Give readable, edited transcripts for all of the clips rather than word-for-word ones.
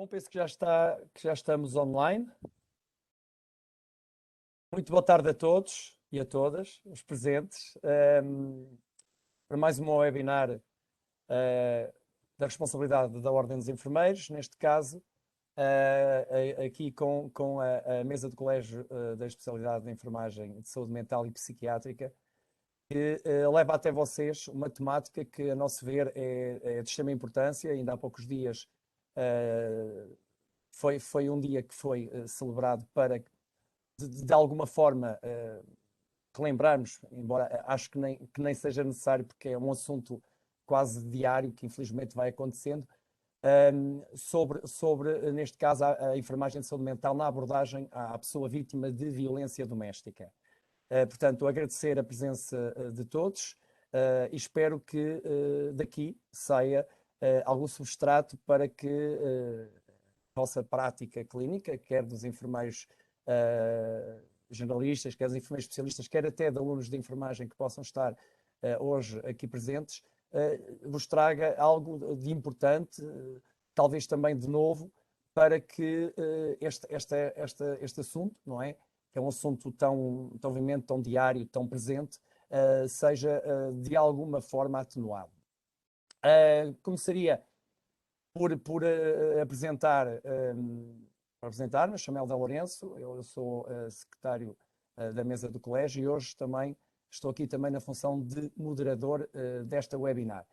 Bom, penso que já estamos online. Muito boa tarde a todos e a todas, os presentes, para mais um webinar da responsabilidade da Ordem dos Enfermeiros, neste caso, aqui com a mesa do Colégio da Especialidade de Enfermagem de Saúde Mental e Psiquiátrica, que leva até vocês uma temática que, a nosso ver, é de extrema importância. Ainda há poucos dias foi um dia que foi celebrado para, de alguma forma, relembrarmos, embora acho que nem seja necessário, porque é um assunto quase diário que infelizmente vai acontecendo, sobre neste caso, a enfermagem de saúde mental na abordagem à pessoa vítima de violência doméstica. Portanto, agradecer a presença de todos e espero que daqui saia algum substrato para que a nossa prática clínica, quer dos enfermeiros generalistas, quer dos enfermeiros especialistas, quer até de alunos de enfermagem que possam estar hoje aqui presentes, vos traga algo de importante, talvez também de novo, para que este assunto, não é? Que é um assunto tão vivamente, tão diário, tão presente, seja de alguma forma atenuado. Começaria por apresentar-me, chamo-me Helder Lourenço, eu sou secretário da mesa do colégio e hoje também estou aqui também na função de moderador desta webinar.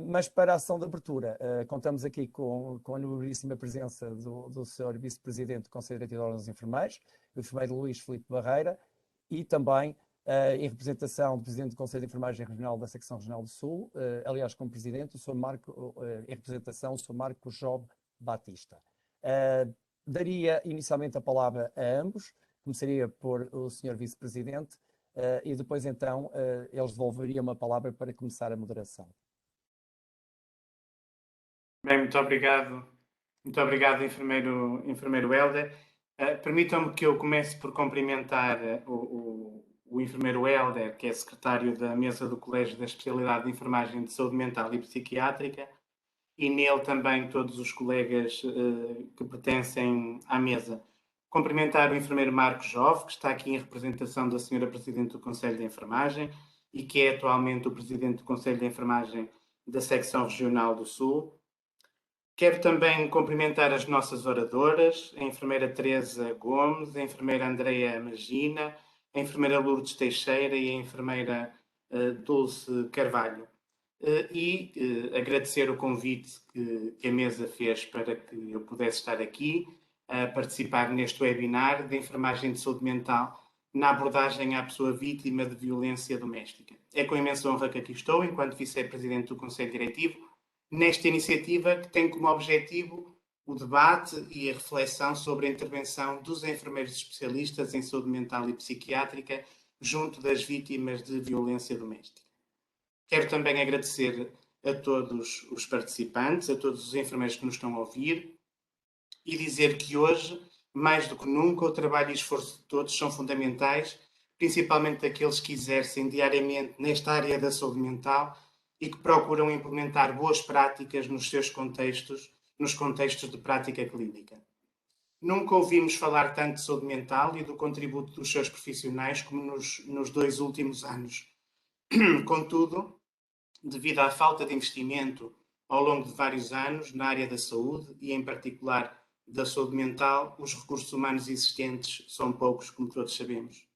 Mas para a ação de abertura, contamos aqui com a nobríssima presença do Sr. Vice-Presidente do Conselho Diretivo da Ordem dos Enfermeiros, o enfermeiro Luís Filipe Barreira, e também em representação do Presidente do Conselho de Enfermagem Regional da Secção Regional do Sul, aliás, como Presidente, o Sr. em representação, o Sr. Marco Job Batista. Daria inicialmente a palavra a ambos, começaria por o Sr. Vice-Presidente, e depois então eles devolveriam a palavra para começar a moderação. Bem, muito obrigado, enfermeiro Helder. Permitam-me que eu comece por cumprimentar o enfermeiro Helder, que é secretário da mesa do Colégio da Especialidade de Enfermagem de Saúde Mental e Psiquiátrica, e nele também todos os colegas que pertencem à mesa. Cumprimentar o enfermeiro Marcos Jove, que está aqui em representação da senhora Presidente do Conselho de Enfermagem e que é atualmente o Presidente do Conselho de Enfermagem da Secção Regional do Sul. Quero também cumprimentar as nossas oradoras, a enfermeira Teresa Gomes, a enfermeira Andreia Magina, a enfermeira Lourdes Teixeira e a enfermeira Dulce Carvalho. E agradecer o convite que a mesa fez para que eu pudesse estar aqui a participar neste webinar de enfermagem de saúde mental na abordagem à pessoa vítima de violência doméstica. É com imensa honra que aqui estou, enquanto vice-presidente do Conselho Diretivo, nesta iniciativa que tem como objetivo o debate e a reflexão sobre a intervenção dos enfermeiros especialistas em saúde mental e psiquiátrica junto das vítimas de violência doméstica. Quero também agradecer a todos os participantes, a todos os enfermeiros que nos estão a ouvir e dizer que hoje, mais do que nunca, o trabalho e o esforço de todos são fundamentais, principalmente daqueles que exercem diariamente nesta área da saúde mental e que procuram implementar boas práticas nos seus contextos, nos contextos de prática clínica. Nunca ouvimos falar tanto de saúde mental e do contributo dos seus profissionais como nos 2 últimos anos. Contudo, devido à falta de investimento ao longo de vários anos na área da saúde e, em particular, da saúde mental, os recursos humanos existentes são poucos, como todos sabemos.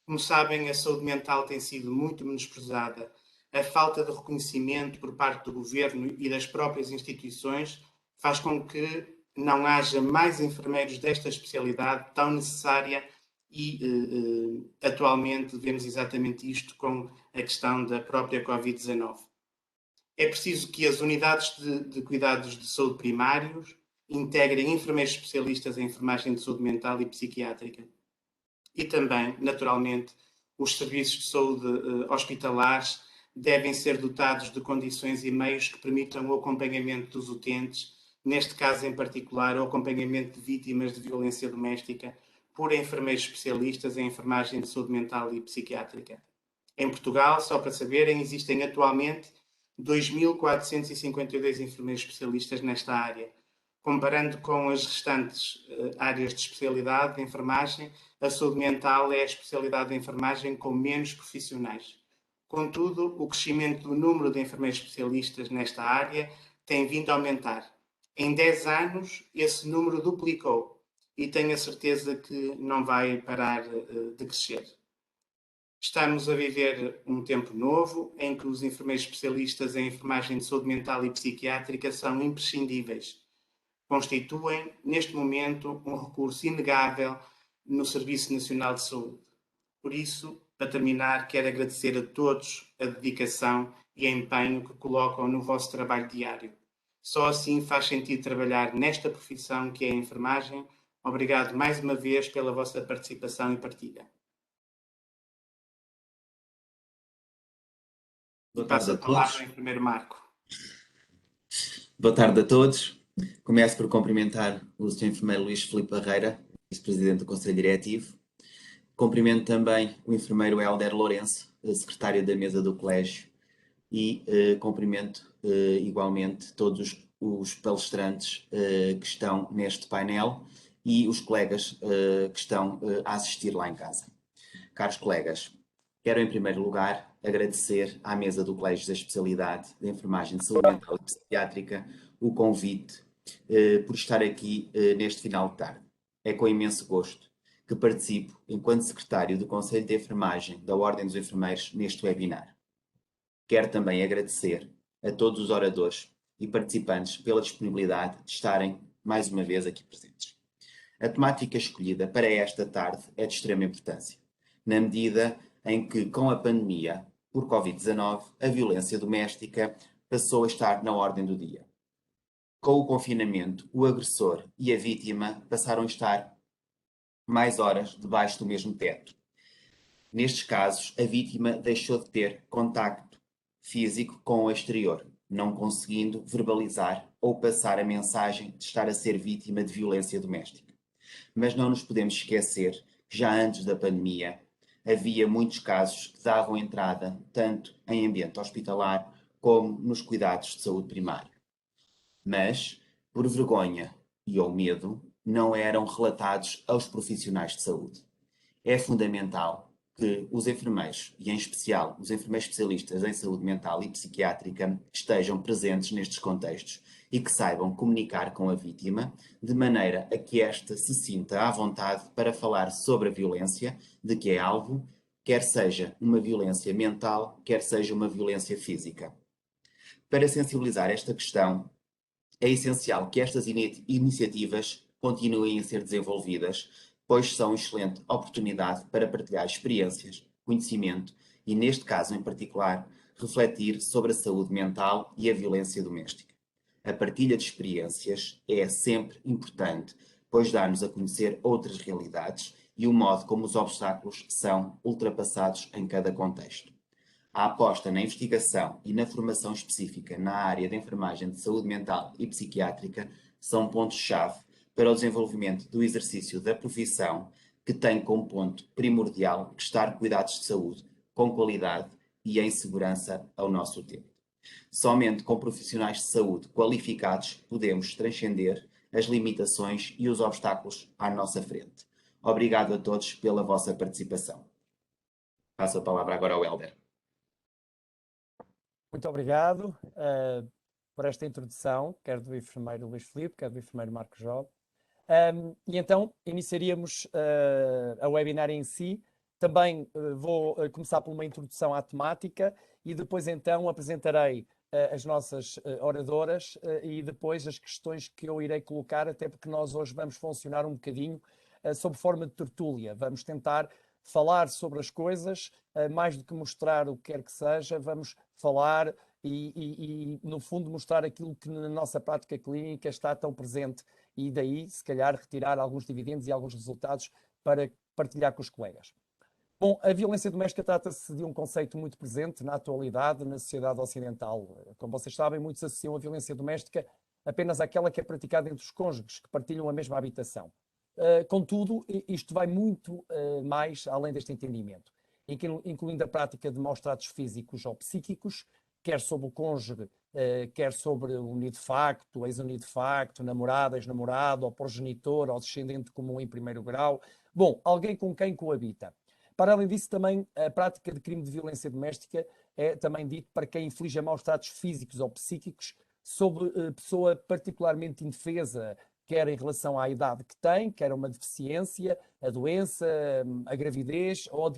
Como sabem, a saúde mental tem sido muito menosprezada. A falta de reconhecimento por parte do governo e das próprias instituições faz com que não haja mais enfermeiros desta especialidade tão necessária e atualmente vemos exatamente isto com a questão da própria Covid-19. É preciso que as unidades de cuidados de saúde primários integrem enfermeiros especialistas em enfermagem de saúde mental e psiquiátrica. E também, naturalmente, os serviços de saúde hospitalares devem ser dotados de condições e meios que permitam o acompanhamento dos utentes, neste caso em particular, o acompanhamento de vítimas de violência doméstica por enfermeiros especialistas em enfermagem de saúde mental e psiquiátrica. Em Portugal, só para saberem, existem atualmente 2.452 enfermeiros especialistas nesta área, Comparando com as restantes áreas de especialidade de enfermagem, a saúde mental é a especialidade de enfermagem com menos profissionais. Contudo, o crescimento do número de enfermeiros especialistas nesta área tem vindo a aumentar. Em 10 anos, esse número duplicou e tenho a certeza que não vai parar de crescer. Estamos a viver um tempo novo em que os enfermeiros especialistas em enfermagem de saúde mental e psiquiátrica são imprescindíveis. Constituem, neste momento, um recurso inegável no Serviço Nacional de Saúde. Por isso, para terminar, quero agradecer a todos a dedicação e a empenho que colocam no vosso trabalho diário. Só assim faz sentido trabalhar nesta profissão que é a enfermagem. Obrigado mais uma vez pela vossa participação e partilha. E passo a palavra ao enfermeiro Marco. Boa tarde a todos. Começo por cumprimentar o Sr. Enfermeiro Luís Filipe Barreira, Vice-Presidente do Conselho Diretivo. Cumprimento também o enfermeiro Hélder Lourenço, Secretário da Mesa do Colégio, e cumprimento igualmente todos os palestrantes que estão neste painel e os colegas que estão a assistir lá em casa. Caros colegas, quero em primeiro lugar agradecer à Mesa do Colégio da Especialidade de Enfermagem de Saúde Mental e Psiquiátrica o convite por estar aqui neste final de tarde. É com imenso gosto que participo enquanto Secretário do Conselho de Enfermagem da Ordem dos Enfermeiros neste webinar. Quero também agradecer a todos os oradores e participantes pela disponibilidade de estarem mais uma vez aqui presentes. A temática escolhida para esta tarde é de extrema importância, na medida em que, com a pandemia por Covid-19, a violência doméstica passou a estar na ordem do dia. Com o confinamento, o agressor e a vítima passaram a estar mais horas debaixo do mesmo teto. Nestes casos, a vítima deixou de ter contacto físico com o exterior, não conseguindo verbalizar ou passar a mensagem de estar a ser vítima de violência doméstica. Mas não nos podemos esquecer que já antes da pandemia havia muitos casos que davam entrada tanto em ambiente hospitalar como nos cuidados de saúde primária. Mas, por vergonha e ou medo, não eram relatados aos profissionais de saúde. É fundamental que os enfermeiros, e em especial os enfermeiros especialistas em saúde mental e psiquiátrica, estejam presentes nestes contextos e que saibam comunicar com a vítima de maneira a que esta se sinta à vontade para falar sobre a violência de que é alvo, quer seja uma violência mental, quer seja uma violência física. Para sensibilizar esta questão, é essencial que estas iniciativas continuem a ser desenvolvidas, pois são excelente oportunidade para partilhar experiências, conhecimento e, neste caso em particular, refletir sobre a saúde mental e a violência doméstica. A partilha de experiências é sempre importante, pois dá-nos a conhecer outras realidades e o modo como os obstáculos são ultrapassados em cada contexto. A aposta na investigação e na formação específica na área de enfermagem de saúde mental e psiquiátrica são pontos-chave para o desenvolvimento do exercício da profissão, que tem como ponto primordial prestar cuidados de saúde com qualidade e em segurança ao nosso tempo. Somente com profissionais de saúde qualificados podemos transcender as limitações e os obstáculos à nossa frente. Obrigado a todos pela vossa participação. Passo a palavra agora ao Hélder. Muito obrigado por esta introdução, quer do enfermeiro Luís Filipe, quer do enfermeiro Marco Job. E então iniciaríamos a webinar em si. Também vou começar por uma introdução à temática e depois então apresentarei as nossas oradoras e depois as questões que eu irei colocar, até porque nós hoje vamos funcionar um bocadinho sob forma de tertúlia. Vamos tentar falar sobre as coisas, mais do que mostrar o que quer que seja, vamos falar e no fundo, mostrar aquilo que na nossa prática clínica está tão presente e daí, se calhar, retirar alguns dividendos e alguns resultados para partilhar com os colegas. Bom, a violência doméstica trata-se de um conceito muito presente na atualidade na sociedade ocidental. Como vocês sabem, muitos associam a violência doméstica apenas àquela que é praticada entre os cônjuges que partilham a mesma habitação. Contudo, isto vai muito mais além deste entendimento, incluindo a prática de maus tratos físicos ou psíquicos, quer sobre o cônjuge, quer sobre o unido de facto, ex-unido de facto, namorado, ex-namorado, ou progenitor, ou descendente comum em primeiro grau. Bom, alguém com quem coabita. Para além disso, também a prática de crime de violência doméstica é também dito para quem inflige maus tratos físicos ou psíquicos sobre pessoa particularmente indefesa, quer em relação à idade que tem, quer uma deficiência, a doença, a gravidez ou a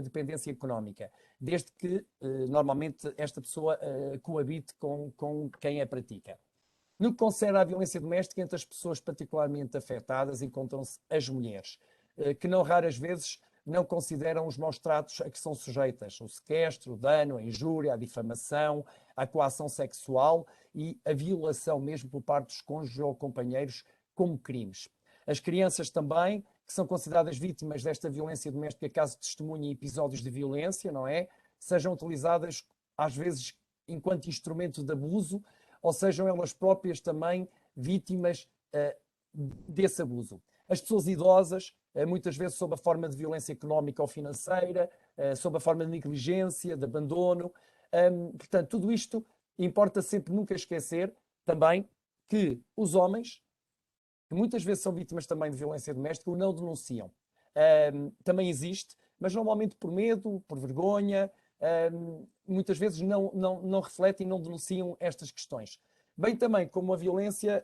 dependência económica, desde que normalmente esta pessoa coabite com quem a pratica. No que concerne à violência doméstica, entre as pessoas particularmente afetadas encontram-se as mulheres, que não raras vezes não consideram os maus tratos a que são sujeitas, o sequestro, o dano, a injúria, a difamação, a coação sexual e a violação mesmo por parte dos cônjuges ou companheiros como crimes. As crianças também, que são consideradas vítimas desta violência doméstica caso testemunhem episódios de violência, não é? Sejam utilizadas às vezes enquanto instrumento de abuso ou sejam elas próprias também vítimas desse abuso. As pessoas idosas, muitas vezes sob a forma de violência económica ou financeira, sob a forma de negligência, de abandono. Portanto, tudo isto importa sempre nunca esquecer também que os homens, que muitas vezes são vítimas também de violência doméstica, o não denunciam. Também existe, mas normalmente por medo, por vergonha, muitas vezes não refletem, não denunciam estas questões. Bem também como a violência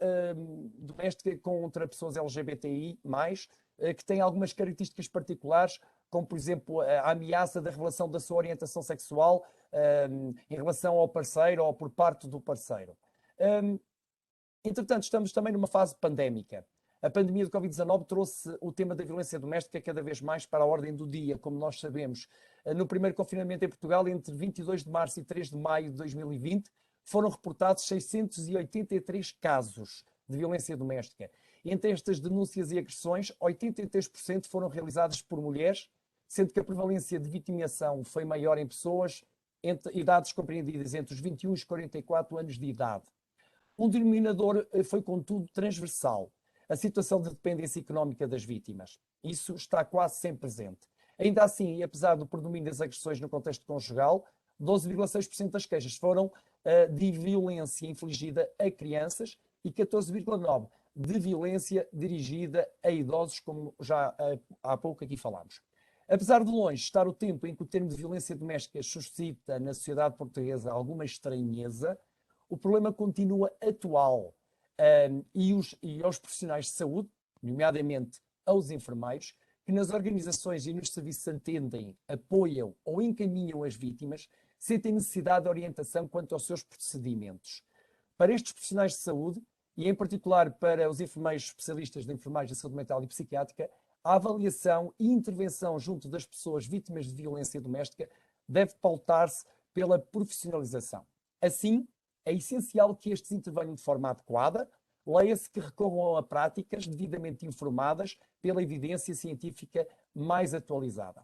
doméstica contra pessoas LGBTI+, que tem algumas características particulares, como por exemplo a ameaça da revelação da sua orientação sexual em relação ao parceiro ou por parte do parceiro. Entretanto, estamos também numa fase pandémica. A pandemia do Covid-19 trouxe o tema da violência doméstica cada vez mais para a ordem do dia, como nós sabemos. No primeiro confinamento em Portugal, entre 22 de março e 3 de maio de 2020, foram reportados 683 casos de violência doméstica. Entre estas denúncias e agressões, 83% foram realizadas por mulheres, sendo que a prevalência de vitimação foi maior em pessoas entre idades compreendidas entre os 21 e os 44 anos de idade. Um denominador foi, contudo, transversal: a situação de dependência económica das vítimas. Isso está quase sempre presente. Ainda assim, e apesar do predomínio das agressões no contexto conjugal, 12,6% das queixas foram de violência infligida a crianças e 14,9% de violência dirigida a idosos, como já há pouco aqui falámos. Apesar de longe estar o tempo em que o termo de violência doméstica suscita na sociedade portuguesa alguma estranheza, o problema continua atual e aos profissionais de saúde, nomeadamente aos enfermeiros, que nas organizações e nos serviços atendem, apoiam ou encaminham as vítimas, sentem necessidade de orientação quanto aos seus procedimentos. Para estes profissionais de saúde, e em particular para os enfermeiros especialistas de enfermagem, saúde mental e psiquiátrica, a avaliação e intervenção junto das pessoas vítimas de violência doméstica deve pautar-se pela profissionalização. Assim, é essencial que estes intervenham de forma adequada, leia-se que recorram a práticas devidamente informadas pela evidência científica mais atualizada.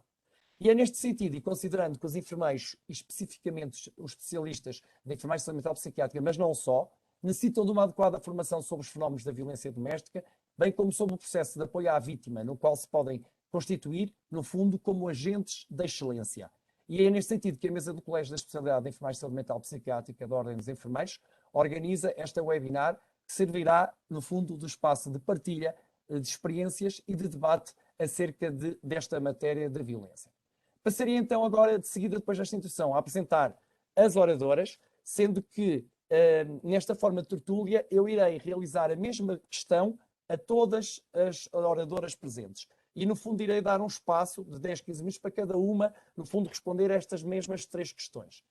E é neste sentido, e considerando que os enfermeiros, e especificamente os especialistas de enfermagem saúde mental psiquiátrica, mas não só, necessitam de uma adequada formação sobre os fenómenos da violência doméstica, bem como sobre o processo de apoio à vítima, no qual se podem constituir, no fundo, como agentes da excelência. E é neste sentido que a mesa do Colégio da Especialidade de Enfermagem Saúde Mental Psiquiátrica da Ordem dos Enfermeiros organiza esta webinar, que servirá, no fundo, do espaço de partilha de experiências e de debate acerca desta matéria da violência. Passaria então agora, de seguida, depois desta introdução, a apresentar as oradoras, sendo que, nesta forma de tertúlia, eu irei realizar a mesma questão a todas as oradoras presentes. E, no fundo, irei dar um espaço de 10, 15 minutos para cada uma, no fundo, responder a estas mesmas 3 questões.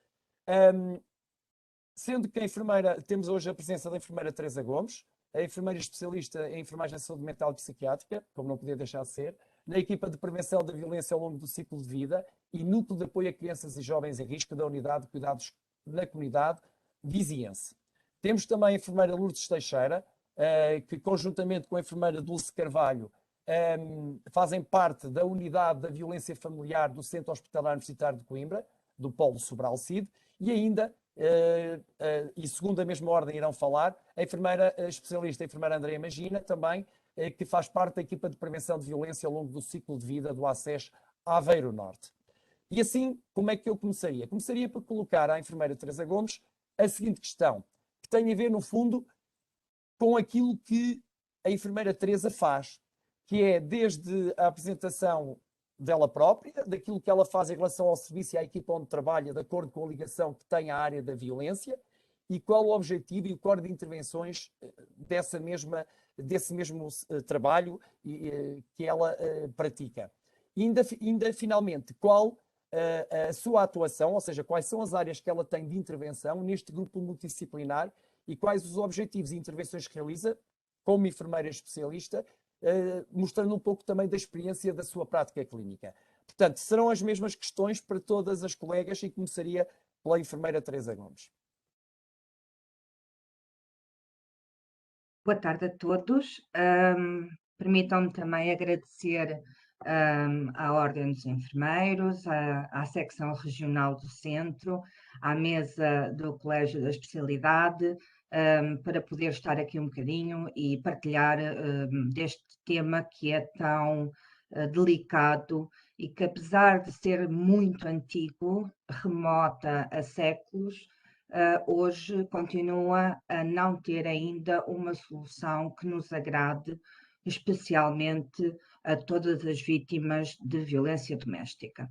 Sendo que a enfermeira, temos hoje a presença da enfermeira Teresa Gomes, a enfermeira especialista em enfermagem de saúde mental e psiquiátrica, como não podia deixar de ser, na equipa de prevenção da violência ao longo do ciclo de vida e núcleo de apoio a crianças e jovens em risco da unidade de cuidados na comunidade viziense. Temos também a enfermeira Lourdes Teixeira, que conjuntamente com a enfermeira Dulce Carvalho fazem parte da unidade da violência familiar do Centro Hospitalar Universitário de Coimbra, do Polo Sobral CID, e ainda, e segundo a mesma ordem irão falar, a enfermeira especialista, a enfermeira Andréa Magina, também, que faz parte da equipa de prevenção de violência ao longo do ciclo de vida do ACES Aveiro Norte. E assim, como é que eu começaria? Começaria por colocar à enfermeira Teresa Gomes a seguinte questão, que tem a ver, no fundo, com aquilo que a enfermeira Teresa faz, que é desde a apresentação dela própria, daquilo que ela faz em relação ao serviço e à equipa onde trabalha, de acordo com a ligação que tem à área da violência, e qual o objetivo e o core de intervenções desse mesmo trabalho que ela pratica. E ainda finalmente, qual a sua atuação, ou seja, quais são as áreas que ela tem de intervenção neste grupo multidisciplinar e quais os objetivos e intervenções que realiza como enfermeira especialista, mostrando um pouco também da experiência da sua prática clínica. Portanto, serão as mesmas questões para todas as colegas e começaria pela enfermeira Teresa Gomes. Boa tarde a todos. Permitam-me também agradecer à Ordem dos Enfermeiros, à Secção Regional do Centro, à mesa do Colégio da Especialidade, para poder estar aqui um bocadinho e partilhar deste tema que é tão delicado e que, apesar de ser muito antigo, remota a séculos, hoje continua a não ter ainda uma solução que nos agrade, especialmente a todas as vítimas de violência doméstica.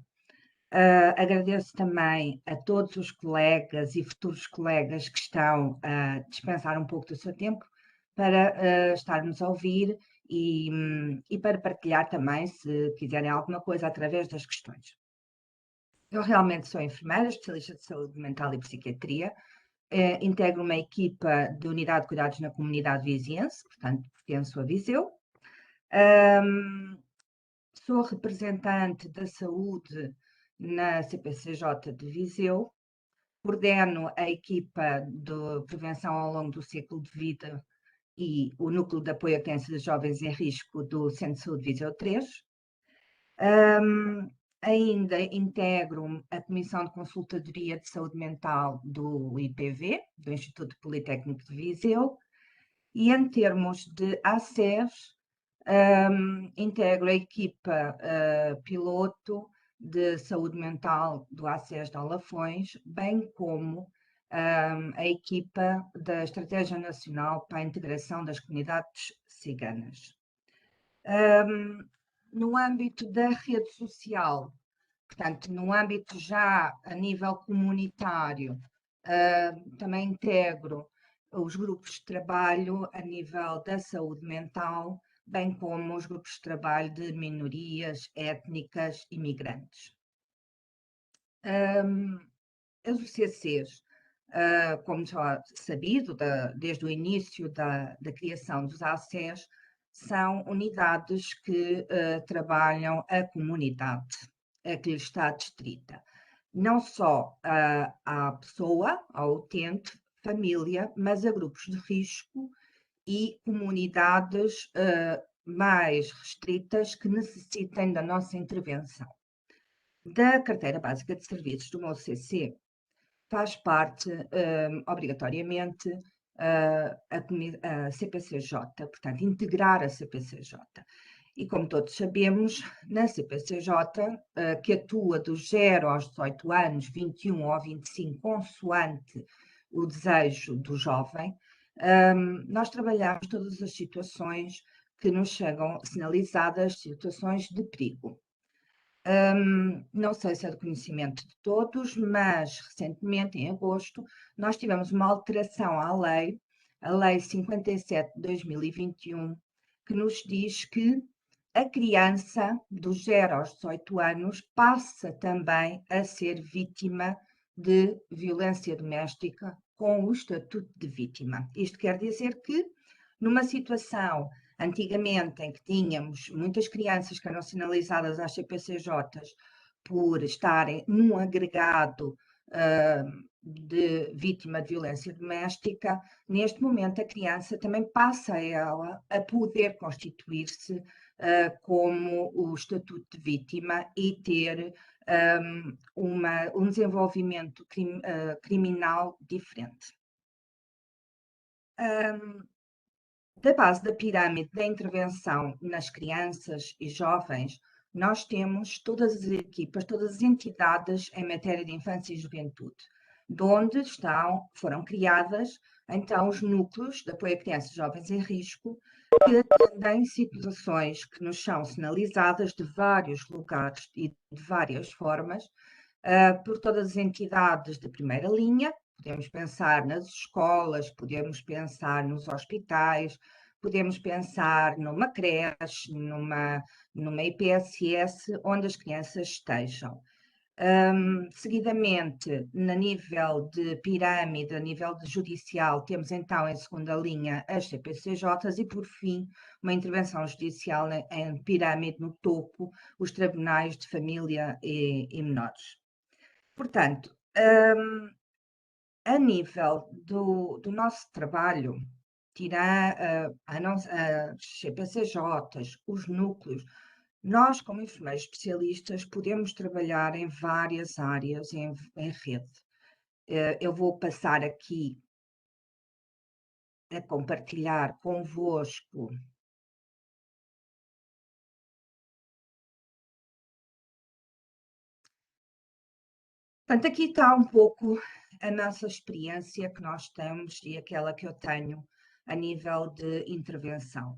Agradeço também a todos os colegas e futuros colegas que estão a dispensar um pouco do seu tempo para estarmos a ouvir e para partilhar também, se quiserem alguma coisa, através das questões. Eu realmente sou enfermeira, especialista de saúde mental e psiquiatria, integro uma equipa de unidade de cuidados na comunidade viziense, portanto, pertenço a Viseu. Sou representante da saúde na CPCJ de Viseu, coordeno a equipa de prevenção ao longo do ciclo de vida e o núcleo de apoio à criança e jovens em risco do Centro de Saúde Viseu 3. Ainda integro a Comissão de Consultadoria de Saúde Mental do IPV, do Instituto Politécnico de Viseu, e em termos de ACES, integro a equipa piloto de saúde mental do ACES de Alafões, bem como a equipa da Estratégia Nacional para a Integração das Comunidades Ciganas. No âmbito da rede social, portanto, no âmbito já a nível comunitário, também integro os grupos de trabalho a nível da saúde mental, bem como os grupos de trabalho de minorias étnicas e migrantes. As UCCs, como já sabido, desde o início da criação dos ACES, são unidades que trabalham a comunidade a que lhe está adstrita. Não só à pessoa, ao utente, família, mas a grupos de risco e comunidades mais restritas que necessitem da nossa intervenção. Da Carteira Básica de Serviços do meu CC, faz parte, obrigatoriamente, a CPCJ, portanto, integrar a CPCJ. E como todos sabemos, na CPCJ, que atua dos 0 aos 18 anos, 21 ou 25, consoante o desejo do jovem, nós trabalhamos todas as situações que nos chegam sinalizadas, situações de perigo. Não sei se é do conhecimento de todos, mas recentemente, em agosto, nós tivemos uma alteração à lei, a Lei 57 de 2021, que nos diz que a criança dos 0 aos 18 anos passa também a ser vítima de violência doméstica com o estatuto de vítima. Isto quer dizer que, numa situação antigamente em que tínhamos muitas crianças que eram sinalizadas às CPCJs por estarem num agregado de vítima de violência doméstica, neste momento a criança também passa ela a poder constituir-se como o estatuto de vítima e ter um desenvolvimento criminal diferente. Da base da pirâmide da intervenção nas crianças e jovens, nós temos todas as equipas, todas as entidades em matéria de infância e juventude, de onde foram criadas, então, os núcleos de apoio a crianças e jovens em risco, que atendem situações que nos são sinalizadas de vários lugares e de várias formas, por todas as entidades de primeira linha. Podemos pensar nas escolas, podemos pensar nos hospitais, podemos pensar numa creche, numa IPSS, onde as crianças estejam. Seguidamente, a nível de pirâmide, a nível de judicial, temos então em segunda linha as CPCJs e, por fim, uma intervenção judicial em pirâmide no topo, os tribunais de família e menores. Portanto, a nível do nosso trabalho, tirar as CPCJs, os núcleos, nós, como enfermeiros especialistas, podemos trabalhar em várias áreas em rede. Eu vou passar aqui a compartilhar convosco. Portanto, aqui está um pouco a nossa experiência que nós temos e aquela que eu tenho a nível de intervenção.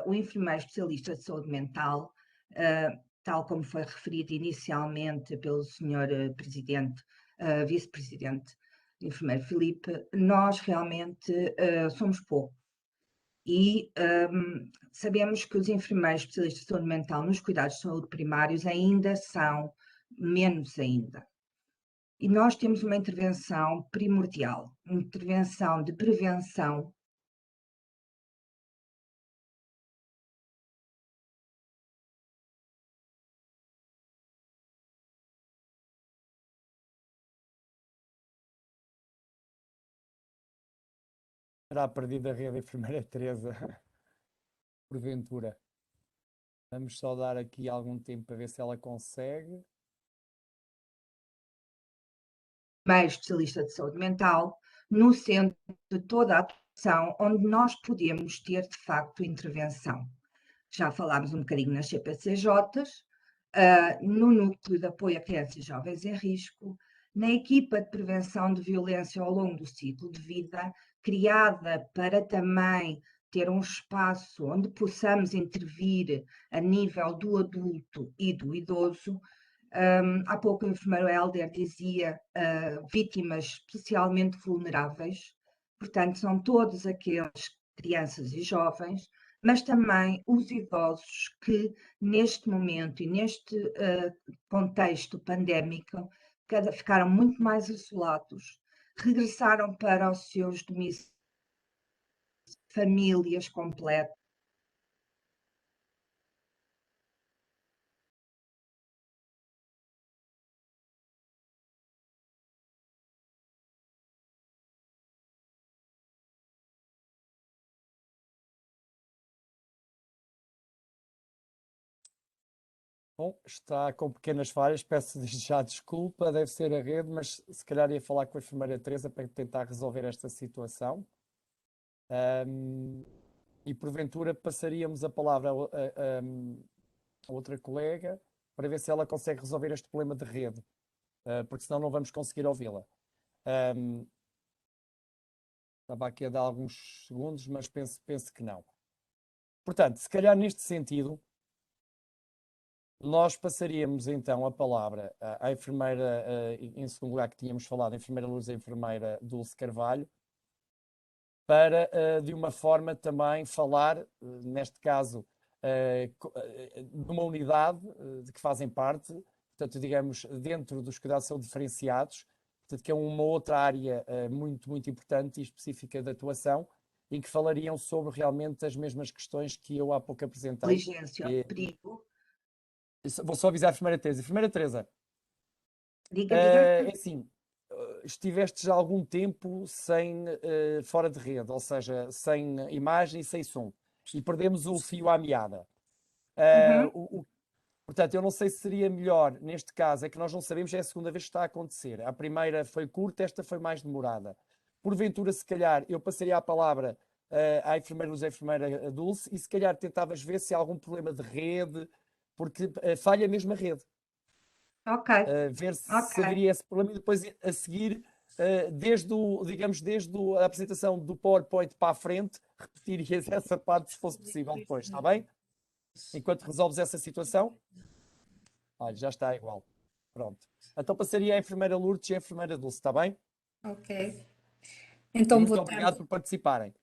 O enfermeiro especialista de saúde mental, tal como foi referido inicialmente pelo Sr. Presidente, Vice-Presidente, enfermeiro Filipe, nós realmente somos pouco. E sabemos que os enfermeiros especialistas de saúde mental nos cuidados de saúde primários ainda são menos ainda. E nós temos uma intervenção primordial, uma intervenção de prevenção. Terá perdido a rede a enfermeira Teresa, porventura. Vamos só dar aqui algum tempo para ver se ela consegue. Mais especialista de saúde mental, no centro de toda a atuação, onde nós podemos ter, de facto, intervenção. Já falámos um bocadinho nas CPCJs, no núcleo de apoio a crianças e jovens em risco, na equipa de prevenção de violência ao longo do ciclo de vida, criada para também ter um espaço onde possamos intervir a nível do adulto e do idoso. Há pouco o enfermeiro Helder dizia vítimas especialmente vulneráveis, portanto, são todos aqueles crianças e jovens, mas também os idosos que, neste momento e neste contexto pandémico, ficaram muito mais isolados, regressaram para os seus domicílios, famílias completas. Bom, está com pequenas falhas, peço já desculpa, deve ser a rede, mas se calhar ia falar com a enfermeira Teresa para tentar resolver esta situação. E porventura passaríamos a palavra a outra colega para ver se ela consegue resolver este problema de rede, porque senão não vamos conseguir ouvi-la. Estava aqui a dar alguns segundos, mas penso que não. Portanto, se calhar neste sentido, nós passaríamos então a palavra à enfermeira, em segundo lugar que tínhamos falado, a enfermeira Luz e a enfermeira Dulce Carvalho, para de uma forma também falar, neste caso, de uma unidade de que fazem parte, portanto, digamos, dentro dos cuidados de saúde diferenciados, portanto, que é uma outra área muito, muito importante e específica de atuação, em que falariam sobre realmente as mesmas questões que eu há pouco apresentei. Inteligência, perigo. Vou só avisar a enfermeira Teresa. Enfermeira Teresa, Diga. é assim, estiveste já algum tempo fora de rede, ou seja, sem imagem e sem som, e perdemos o fio à meada. Portanto, eu não sei se seria melhor, neste caso, é que nós não sabemos, é a segunda vez que está a acontecer. A primeira foi curta, esta foi mais demorada. Porventura, se calhar, eu passaria a palavra à enfermeira Luz e à enfermeira Dulce e se calhar tentavas ver se há algum problema de rede, porque falha mesmo a rede. Ok, Ver se ok. haveria esse problema e depois a seguir, desde a apresentação do PowerPoint para a frente, repetirias essa parte se fosse possível depois, está bem? Enquanto resolves essa situação. Olha, já está igual. Pronto. Então passaria a enfermeira Lourdes e a enfermeira Dulce, está bem? Ok. E Então, muito boa obrigado tarde. por participarem.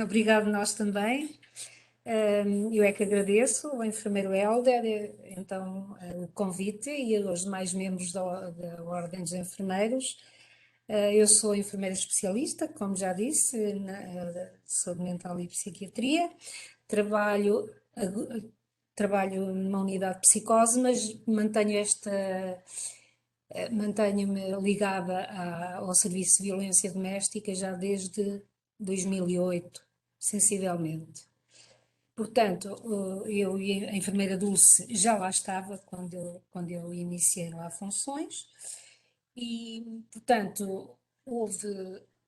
Obrigado nós também. Eu é que agradeço ao enfermeiro Hélder, o convite e aos demais membros da Ordem dos Enfermeiros. Eu sou enfermeira especialista, como já disse, na saúde mental e psiquiatria. Trabalho numa unidade de psicose, mas mantenho-me ligada ao Serviço de Violência Doméstica já desde 2008, sensivelmente. Portanto, eu e a enfermeira Dulce já lá estava quando eu iniciei lá funções e, portanto, houve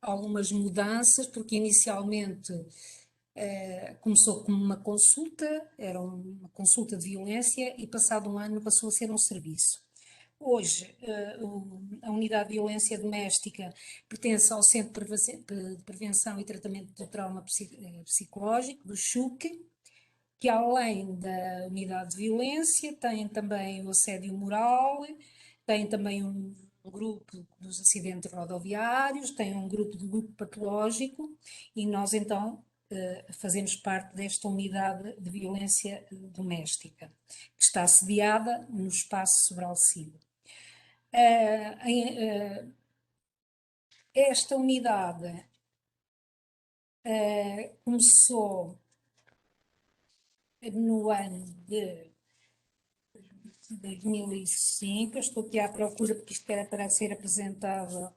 algumas mudanças, porque inicialmente começou como uma consulta, era uma consulta de violência e passado um ano passou a ser um serviço. Hoje, a Unidade de Violência Doméstica pertence ao Centro de Prevenção e Tratamento do Trauma Psicológico, do CHUC, que além da Unidade de Violência, tem também o assédio moral, tem também um grupo dos acidentes rodoviários, tem um grupo patológico e nós então fazemos parte desta Unidade de Violência Doméstica, que está sediada no Espaço Sobral Cid. Esta unidade começou no ano de 2005, eu estou aqui à procura porque isto era para ser apresentado.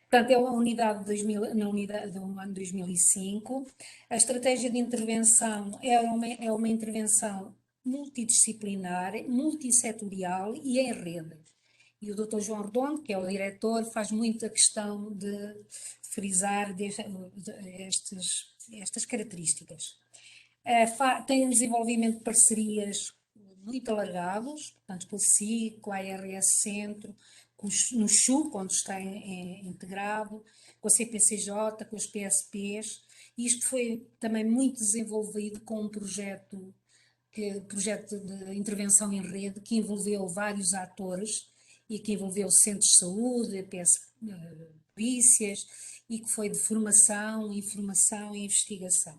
Portanto, é uma unidade na unidade do ano 2005. A estratégia de intervenção é uma intervenção multidisciplinar, multissetorial e em rede. E o Dr. João Redondo, que é o diretor, faz muita questão de frisar estas características. Tem um desenvolvimento de parcerias muito alargados, portanto, com o SIC, com a ARS Centro, no CHUC, onde está integrado, com a CPCJ, com os PSPs. E isto foi também muito desenvolvido com um projeto de intervenção em rede, que envolveu vários atores e que envolveu centros de saúde, polícias, e que foi de formação, informação e investigação.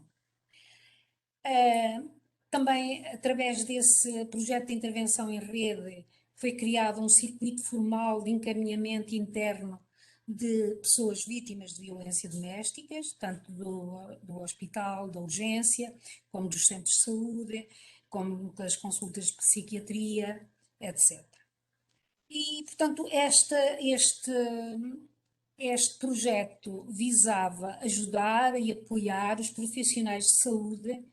Também, através desse projeto de intervenção em rede, foi criado um circuito formal de encaminhamento interno de pessoas vítimas de violência domésticas, tanto do hospital, da urgência, como dos centros de saúde, como das consultas de psiquiatria, etc. E, portanto, este projeto visava ajudar e apoiar os profissionais de saúde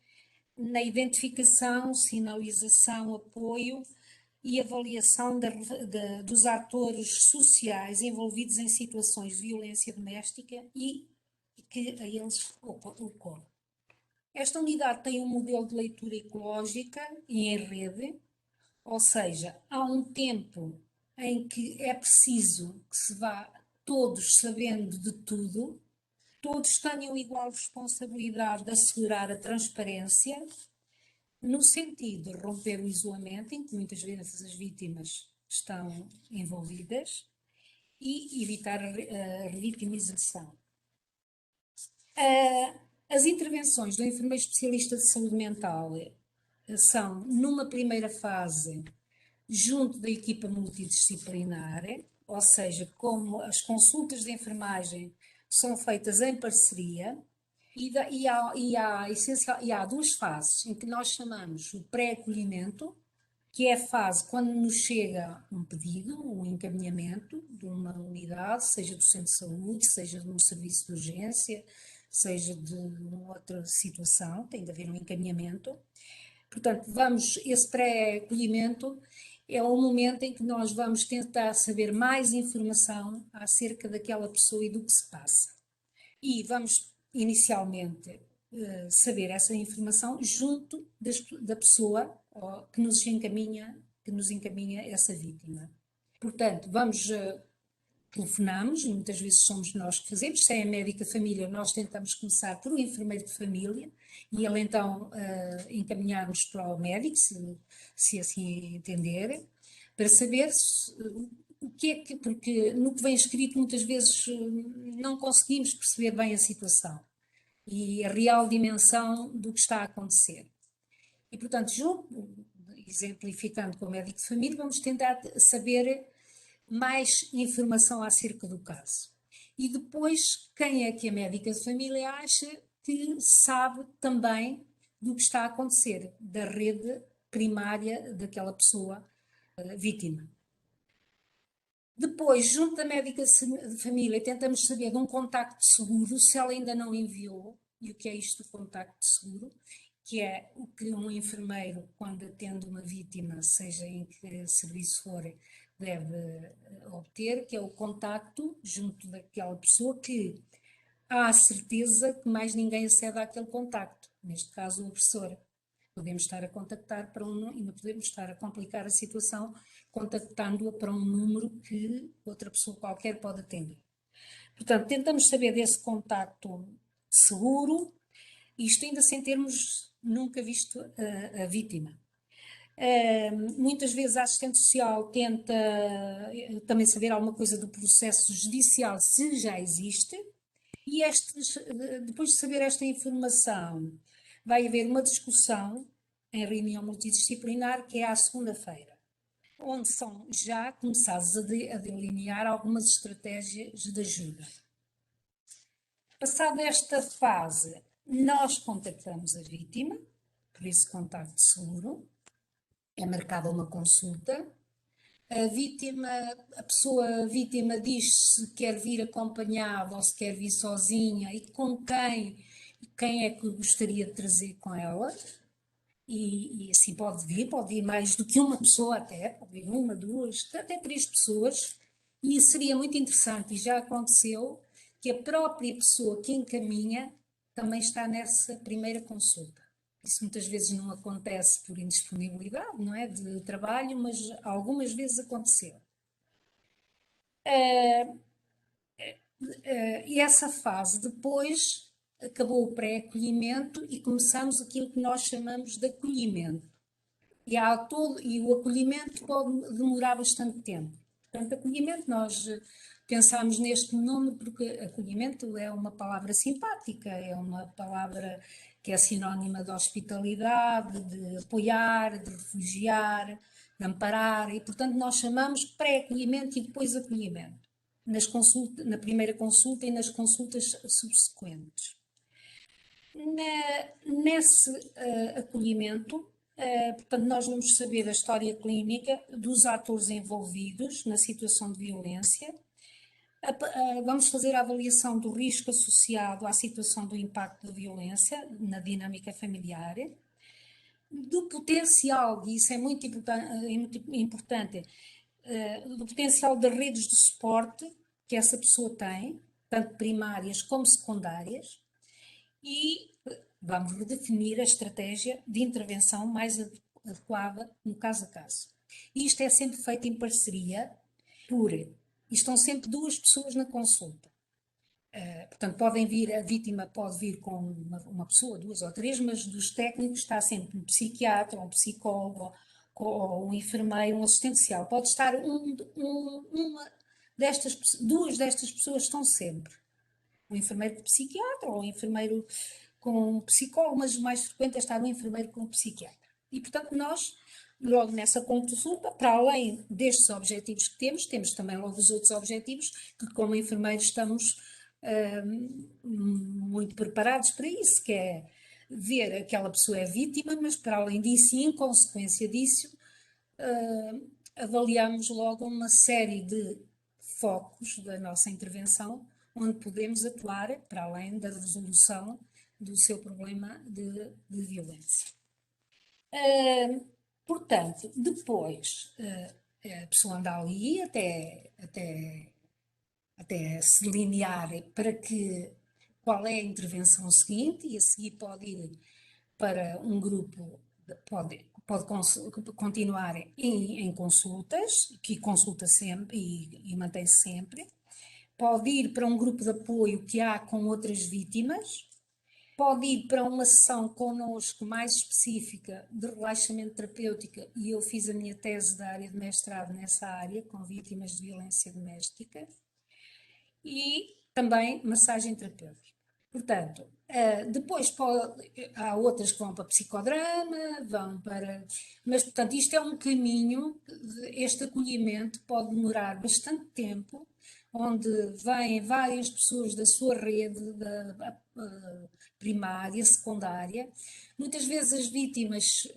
na identificação, sinalização, apoio e avaliação dos atores sociais envolvidos em situações de violência doméstica e que a eles ocorre. Esta unidade tem um modelo de leitura ecológica e em rede, ou seja, há um tempo em que é preciso que se vá todos sabendo de tudo, todos tenham igual responsabilidade de assegurar a transparência, no sentido de romper o isolamento em que muitas vezes as vítimas estão envolvidas e evitar a revitimização. As intervenções do enfermeiro especialista de saúde mental são, numa primeira fase, junto da equipa multidisciplinar, ou seja, como as consultas de enfermagem são feitas em parceria, e há duas fases em que nós chamamos o pré-acolhimento, que é a fase quando nos chega um pedido, um encaminhamento de uma unidade, seja do centro de saúde, seja de um serviço de urgência, seja de uma outra situação, tem de haver um encaminhamento. Portanto, esse pré-acolhimento é o momento em que nós vamos tentar saber mais informação acerca daquela pessoa e do que se passa. E vamos inicialmente saber essa informação junto da pessoa que nos encaminha essa vítima. Portanto, telefonamos, muitas vezes somos nós que fazemos, se é a médica de família, nós tentamos começar por um enfermeiro de família e ele então encaminhar-nos para o médico, se assim entender, para saber o que é que, porque no que vem escrito muitas vezes não conseguimos perceber bem a situação e a real dimensão do que está a acontecer. E, portanto, exemplificando com o médico de família, vamos tentar saber mais informação acerca do caso. E depois, quem é que a médica de família acha que sabe também do que está a acontecer, da rede primária daquela pessoa vítima. Depois, junto da médica de família, tentamos saber de um contacto seguro, se ela ainda não enviou, e o que é isto do contacto seguro, que é o que um enfermeiro, quando atende uma vítima, seja em que serviço for, deve obter, que é o contacto junto daquela pessoa que há a certeza que mais ninguém acede àquele contacto, neste caso o agressor. Podemos estar a contactar para e não podemos estar a complicar a situação contactando-a para um número que outra pessoa qualquer pode atender. Portanto, tentamos saber desse contacto seguro, isto ainda sem termos nunca visto a vítima. Muitas vezes a assistente social tenta também saber alguma coisa do processo judicial, se já existe, e depois de saber esta informação, vai haver uma discussão em reunião multidisciplinar, que é à segunda-feira, onde são já começados a delinear algumas estratégias de ajuda. Passada esta fase, nós contactamos a vítima, por esse contacto seguro, é marcada uma consulta, a pessoa vítima diz se quer vir acompanhada ou se quer vir sozinha e com quem é que gostaria de trazer com ela, e assim pode vir mais do que uma pessoa até, pode vir uma, duas, até 3 pessoas, e seria muito interessante, e já aconteceu, que a própria pessoa que encaminha também está nessa primeira consulta. Isso muitas vezes não acontece por indisponibilidade, não é, de trabalho, mas algumas vezes aconteceu. E essa fase depois acabou o pré-acolhimento e começamos aquilo que nós chamamos de acolhimento. E o acolhimento pode demorar bastante tempo. Portanto, acolhimento, nós pensámos neste nome porque acolhimento é uma palavra simpática, é uma palavra que é sinónima de hospitalidade, de apoiar, de refugiar, de amparar, e portanto nós chamamos pré-acolhimento e depois acolhimento, na primeira consulta e nas consultas subsequentes. Nesse acolhimento, portanto, nós vamos saber a história clínica dos atores envolvidos na situação de violência, vamos fazer a avaliação do risco associado à situação do impacto da violência na dinâmica familiar, do potencial, e isso é muito importante, do potencial das redes de suporte que essa pessoa tem, tanto primárias como secundárias, e vamos redefinir a estratégia de intervenção mais adequada no caso a caso. E isto é sempre feito em parceria e estão sempre 2 pessoas na consulta. Portanto, a vítima pode vir com uma pessoa, 2 ou 3, mas dos técnicos está sempre um psiquiatra, um psicólogo, ou um enfermeiro, um assistente social. Pode estar 2 destas pessoas estão sempre. Um enfermeiro com psiquiatra ou um enfermeiro com psicólogo, mas o mais frequente é estar um enfermeiro com psiquiatra. E, portanto, nós, logo nessa consulta, para além destes objetivos que temos também logo os outros objetivos, que como enfermeiros estamos muito preparados para isso, que é ver aquela pessoa é vítima, mas para além disso e em consequência disso, avaliamos logo uma série de focos da nossa intervenção, onde podemos atuar para além da resolução do seu problema de violência. Portanto, depois a pessoa anda ali até se delinear para que qual é a intervenção seguinte, e a seguir pode ir para um grupo, pode continuar em consultas, que consulta sempre e mantém-se sempre, pode ir para um grupo de apoio que há com outras vítimas, pode ir para uma sessão connosco mais específica de relaxamento terapêutica, e eu fiz a minha tese da área de mestrado nessa área, com vítimas de violência doméstica, e também massagem terapêutica. Portanto, depois há outras que vão para psicodrama, vão para... Mas, portanto, isto é um caminho, este acolhimento pode demorar bastante tempo, onde vêm várias pessoas da sua rede primária, secundária. Muitas vezes as vítimas,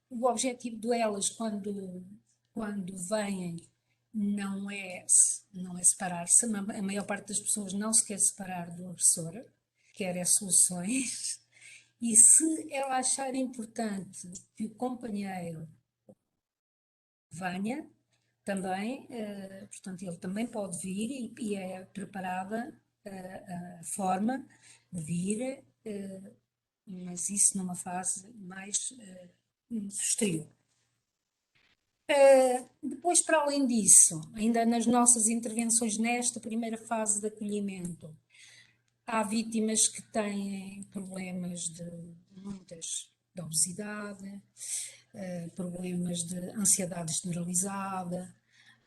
o objetivo delas quando vêm não é separar-se, a maior parte das pessoas não se quer separar do agressor, quer soluções, e se ela achar importante que o companheiro venha, também, portanto, ele também pode vir e é preparada a forma de vir, mas isso numa fase mais posterior. Depois, para além disso, ainda nas nossas intervenções nesta primeira fase de acolhimento, há vítimas que têm problemas de obesidade, problemas de ansiedade generalizada,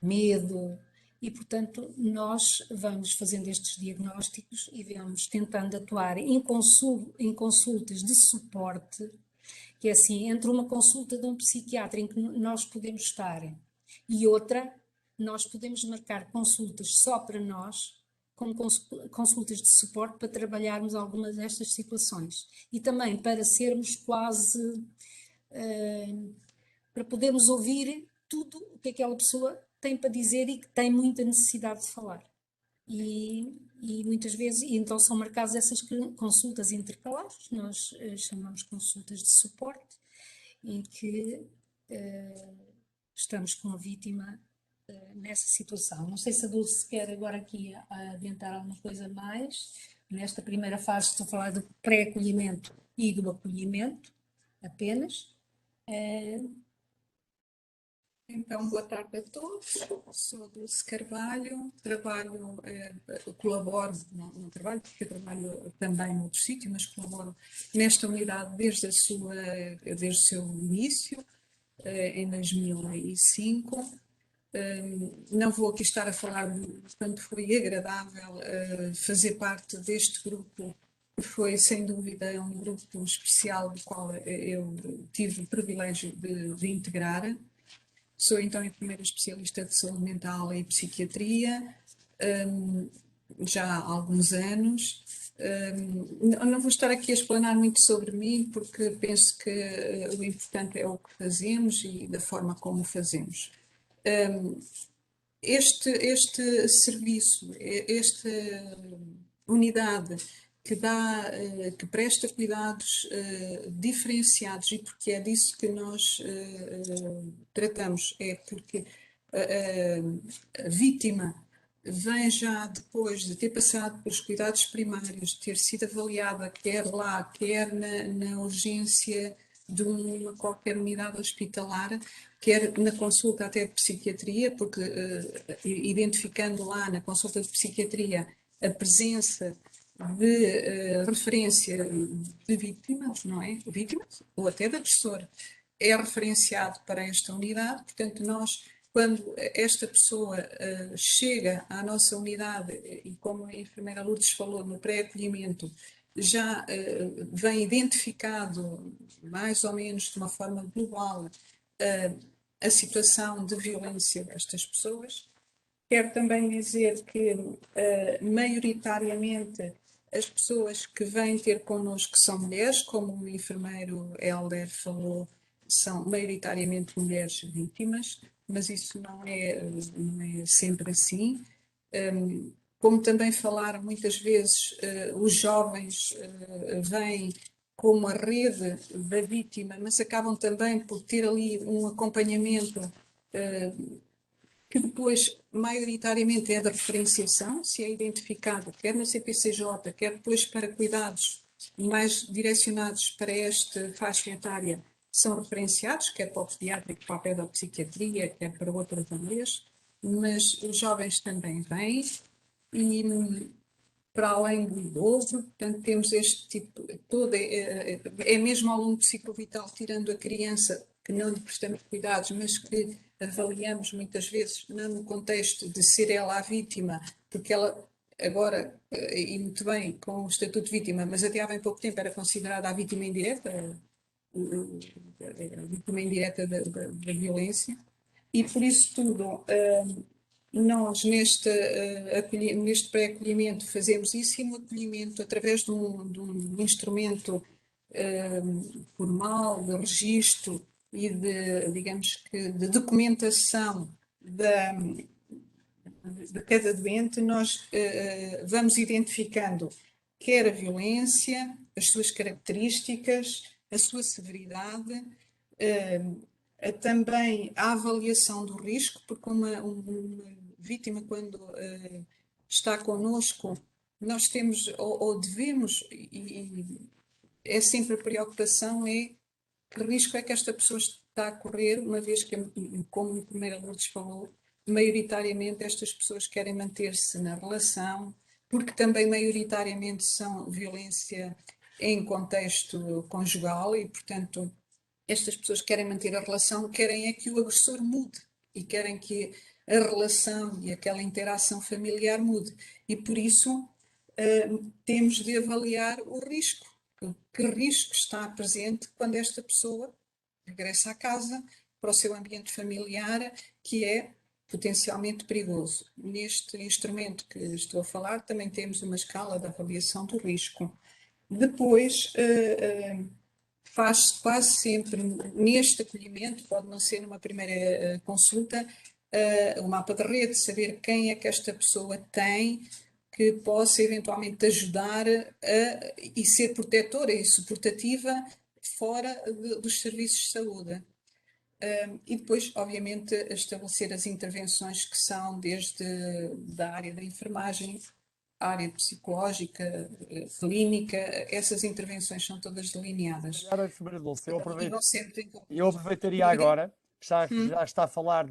medo, e, portanto, nós vamos fazendo estes diagnósticos e vamos tentando atuar em consultas de suporte, que é assim, entre uma consulta de um psiquiatra em que nós podemos estar e outra, nós podemos marcar consultas só para nós, como consultas de suporte, para trabalharmos algumas destas situações. E também para sermos quase, para podermos ouvir tudo o que aquela pessoa tem para dizer e que tem muita necessidade de falar. E muitas vezes, então são marcadas essas consultas intercalares, nós chamamos consultas de suporte, em que estamos com a vítima nessa situação. Não sei se a Dulce quer agora aqui adiantar alguma coisa mais. Nesta primeira fase estou a falar do pré-acolhimento e do acolhimento apenas. Então, boa tarde a todos. Sou Dulce Carvalho, colaboro, não trabalho porque eu trabalho também no outro sítio, mas colaboro nesta unidade desde o seu início, em 2005. Não vou aqui estar a falar de quanto foi agradável fazer parte deste grupo, que foi sem dúvida um grupo especial do qual eu tive o privilégio de integrar. Sou então enfermeira especialista de saúde mental e psiquiatria, já há alguns anos. Não vou estar aqui a explanar muito sobre mim, porque penso que o importante é o que fazemos e da forma como o fazemos. Este serviço, esta unidade que presta cuidados diferenciados, e porque é disso que nós tratamos, é porque a vítima vem já depois de ter passado pelos cuidados primários, de ter sido avaliada quer lá, quer na urgência de uma qualquer unidade hospitalar, quer na consulta até de psiquiatria, porque identificando lá na consulta de psiquiatria a presença de referência de vítimas, não é? Vítimas, ou até de agressor, é referenciado para esta unidade. Portanto, nós, quando esta pessoa chega à nossa unidade, e como a enfermeira Lourdes falou no pré-acolhimento, já vem identificado, mais ou menos de uma forma global, a situação de violência destas pessoas. Quero também dizer que, maioritariamente, as pessoas que vêm ter connosco são mulheres, como o enfermeiro Hélder falou, são maioritariamente mulheres vítimas, mas isso não é sempre assim. Como também falaram, muitas vezes os jovens vêm com uma rede da vítima, mas acabam também por ter ali um acompanhamento que depois, maioritariamente, é da referenciação, se é identificado, quer na CPCJ, quer depois para cuidados mais direcionados para esta faixa etária, são referenciados, quer para o pediátrico, para a pedopsiquiatria, quer para outras áreas, mas os jovens também vêm, e para além do idoso, portanto, temos este tipo, é mesmo ao longo do ciclo vital, tirando a criança, que não lhe prestamos cuidados, mas que avaliamos muitas vezes, não no contexto de ser ela a vítima, porque ela agora, e muito bem, com o estatuto de vítima, mas até há bem pouco tempo era considerada a vítima indireta, a vítima indireta da violência, e por isso tudo, nós neste pré-acolhimento fazemos isso, e no acolhimento, através de um instrumento formal, de registro e de, digamos que, de documentação de cada doente, nós vamos identificando quer a violência, as suas características, a sua severidade, também a avaliação do risco, porque uma vítima, quando está connosco, nós temos, ou devemos, e é sempre a preocupação, é que risco é que esta pessoa está a correr, uma vez que, como a primeira Lourdes falou, maioritariamente estas pessoas querem manter-se na relação, porque também maioritariamente são violência em contexto conjugal e, portanto, estas pessoas querem manter a relação, querem é que o agressor mude e querem que a relação e aquela interação familiar mude. E por isso temos de avaliar o risco. Que risco está presente quando esta pessoa regressa à casa, para o seu ambiente familiar, que é potencialmente perigoso. Neste instrumento que estou a falar, também temos uma escala de avaliação do risco. Depois, faz-se quase sempre neste acolhimento, pode não ser numa primeira consulta, o mapa de rede, saber quem é que esta pessoa tem que possa eventualmente ajudar e ser protetora e suportativa fora dos serviços de saúde. E depois, obviamente, estabelecer as intervenções que são desde da área da enfermagem, a área psicológica, clínica, essas intervenções são todas delineadas. Agora, enfermeira Dulce, E vão sempre eu aproveitaria agora, já Hum. está a falar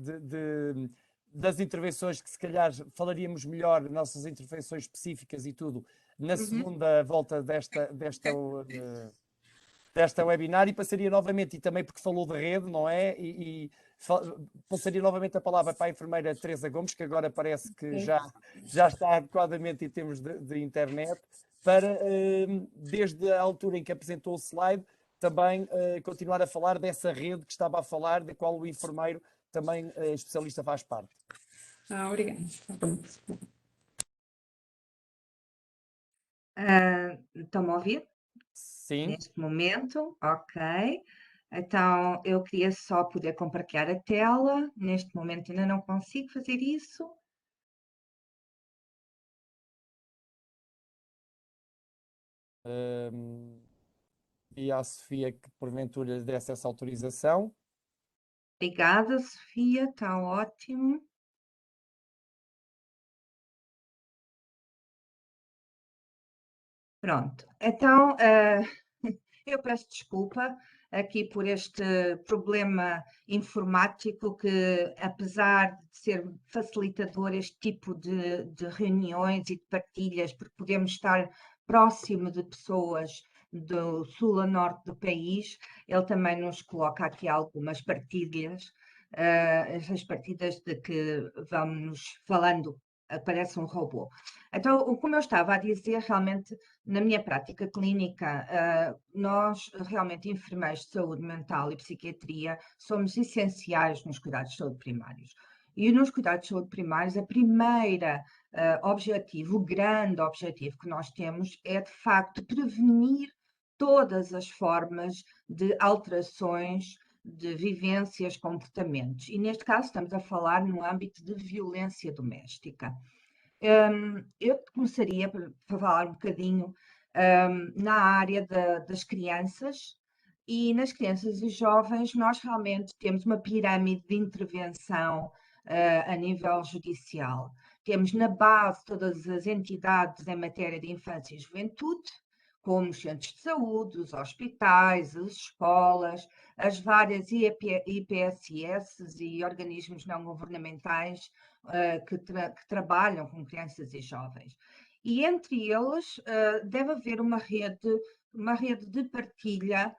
das intervenções, que se calhar falaríamos melhor, nossas intervenções específicas e tudo, na segunda volta desta webinar, e passaria novamente, e também porque falou de rede, não é? Passaria novamente a palavra para a enfermeira Teresa Gomes, que agora parece que já está adequadamente em termos de internet, para, desde a altura em que apresentou o slide, também continuar a falar dessa rede que estava a falar, da qual o enfermeiro também especialista faz parte. Obrigada. Estão-me a ouvir? Sim. Neste momento, ok. Então, eu queria só poder compartilhar a tela. Neste momento ainda não consigo fazer isso. E à Sofia que porventura lhe desse essa autorização. Obrigada, Sofia, está ótimo. Pronto, então eu peço desculpa aqui por este problema informático que, apesar de ser facilitador este tipo de reuniões e de partilhas, porque podemos estar próximo de pessoas do sul a norte do país, ele também nos coloca aqui algumas partilhas, essas partilhas de que vamos falando, parece um robô. Então, como eu estava a dizer, realmente, na minha prática clínica, nós, realmente, enfermeiros de saúde mental e psiquiatria, somos essenciais nos cuidados de saúde primários. E nos cuidados de saúde primários, a primeira objetivo, o grande objetivo que nós temos é, de facto, prevenir todas as formas de alterações de vivências, comportamentos. E, neste caso, estamos a falar no âmbito de violência doméstica. Eu começaria para falar um bocadinho na área das crianças, e nas crianças e jovens nós realmente temos uma pirâmide de intervenção a nível judicial. Temos na base todas as entidades em matéria de infância e juventude, como os centros de saúde, os hospitais, as escolas, as várias IPSS e organismos não governamentais que trabalham com crianças e jovens. E entre eles deve haver uma rede de partilha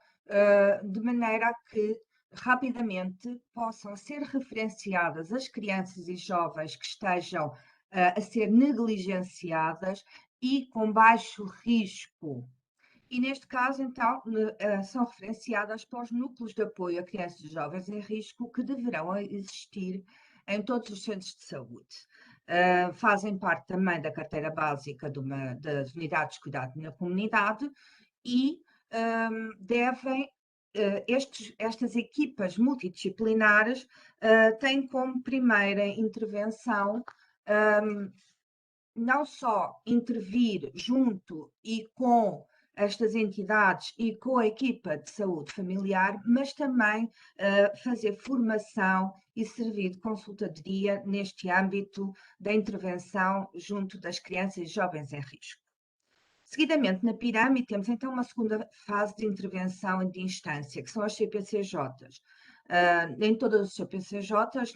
de maneira a que rapidamente possam ser referenciadas as crianças e jovens que estejam a ser negligenciadas e com baixo risco. E neste caso, então, são referenciadas para os núcleos de apoio a crianças e jovens em risco que deverão existir em todos os centros de saúde. Fazem parte também da carteira básica das unidades de cuidado na comunidade e devem estas equipas multidisciplinares têm como primeira intervenção não só intervir junto e com estas entidades e com a equipa de saúde familiar, mas também fazer formação e servir de consultadoria neste âmbito da intervenção junto das crianças e jovens em risco. Seguidamente, na pirâmide, temos então uma segunda fase de intervenção e de instância, que são as CPCJs. Em todas as CPCJs,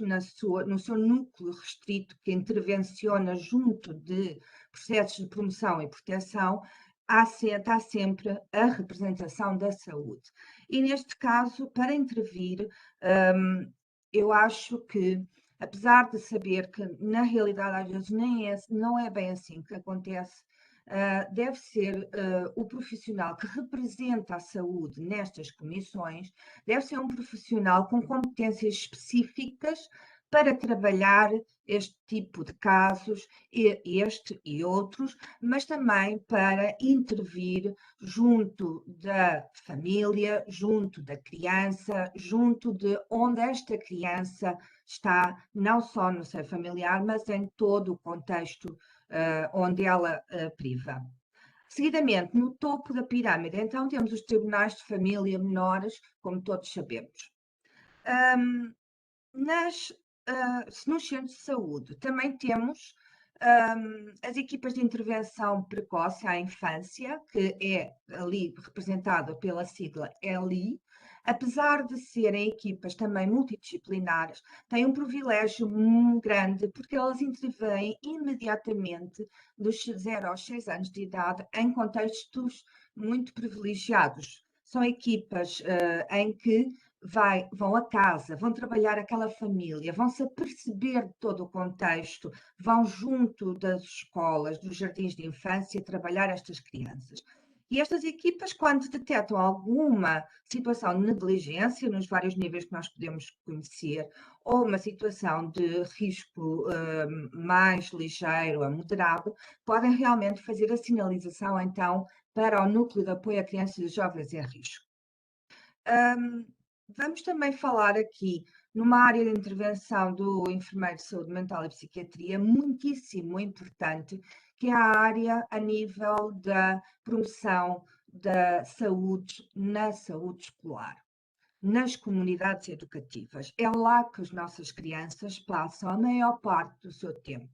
no seu núcleo restrito, que intervenciona junto de processos de promoção e proteção, está sempre a representação da saúde. E neste caso, para intervir, eu acho que, apesar de saber que na realidade às vezes não é bem assim que acontece, deve ser o profissional que representa a saúde nestas comissões, deve ser um profissional com competências específicas para trabalhar este tipo de casos, este e outros, mas também para intervir junto da família, junto da criança, junto de onde esta criança está, não só no seio familiar, mas em todo o contexto onde ela priva. Seguidamente, no topo da pirâmide, então, temos os tribunais de família menores, como todos sabemos. Nos centros de saúde, também temos as equipas de intervenção precoce à infância, que é ali representada pela sigla ELI. Apesar de serem equipas também multidisciplinares, têm um privilégio grande porque elas intervêm imediatamente dos 0 aos 6 anos de idade em contextos muito privilegiados. São equipas em que vão a casa, vão trabalhar aquela família, vão se aperceber de todo o contexto, vão junto das escolas, dos jardins de infância, trabalhar estas crianças. E estas equipas, quando detectam alguma situação de negligência, nos vários níveis que nós podemos conhecer, ou uma situação de risco mais ligeiro a moderado, podem realmente fazer a sinalização, então, para o núcleo de apoio a crianças e jovens em risco. Vamos também falar aqui numa área de intervenção do enfermeiro de saúde mental e psiquiatria, muitíssimo importante, que é a área a nível da promoção da saúde na saúde escolar, nas comunidades educativas. É lá que as nossas crianças passam a maior parte do seu tempo.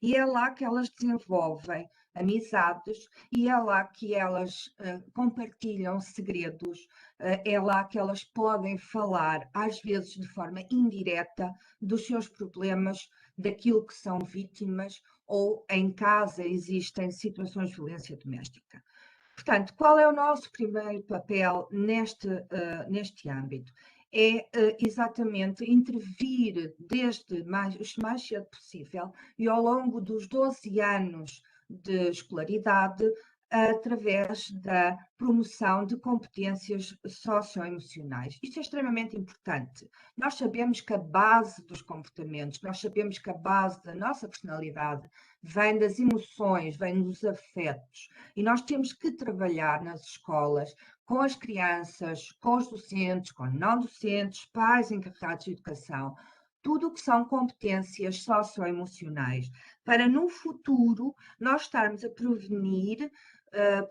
E é lá que elas desenvolvem amizades, e é lá que elas compartilham segredos, é lá que elas podem falar, às vezes de forma indireta, dos seus problemas, daquilo que são vítimas, ou em casa existem situações de violência doméstica. Portanto, qual é o nosso primeiro papel neste âmbito? É exatamente intervir desde o mais cedo possível e ao longo dos 12 anos de escolaridade, através da promoção de competências socioemocionais. Isto é extremamente importante. Nós sabemos que a base dos comportamentos, nós sabemos que a base da nossa personalidade vem das emoções, vem dos afetos. E nós temos que trabalhar nas escolas com as crianças, com os docentes, com não docentes, pais encarregados de educação, tudo o que são competências socioemocionais, para no futuro nós estarmos a prevenir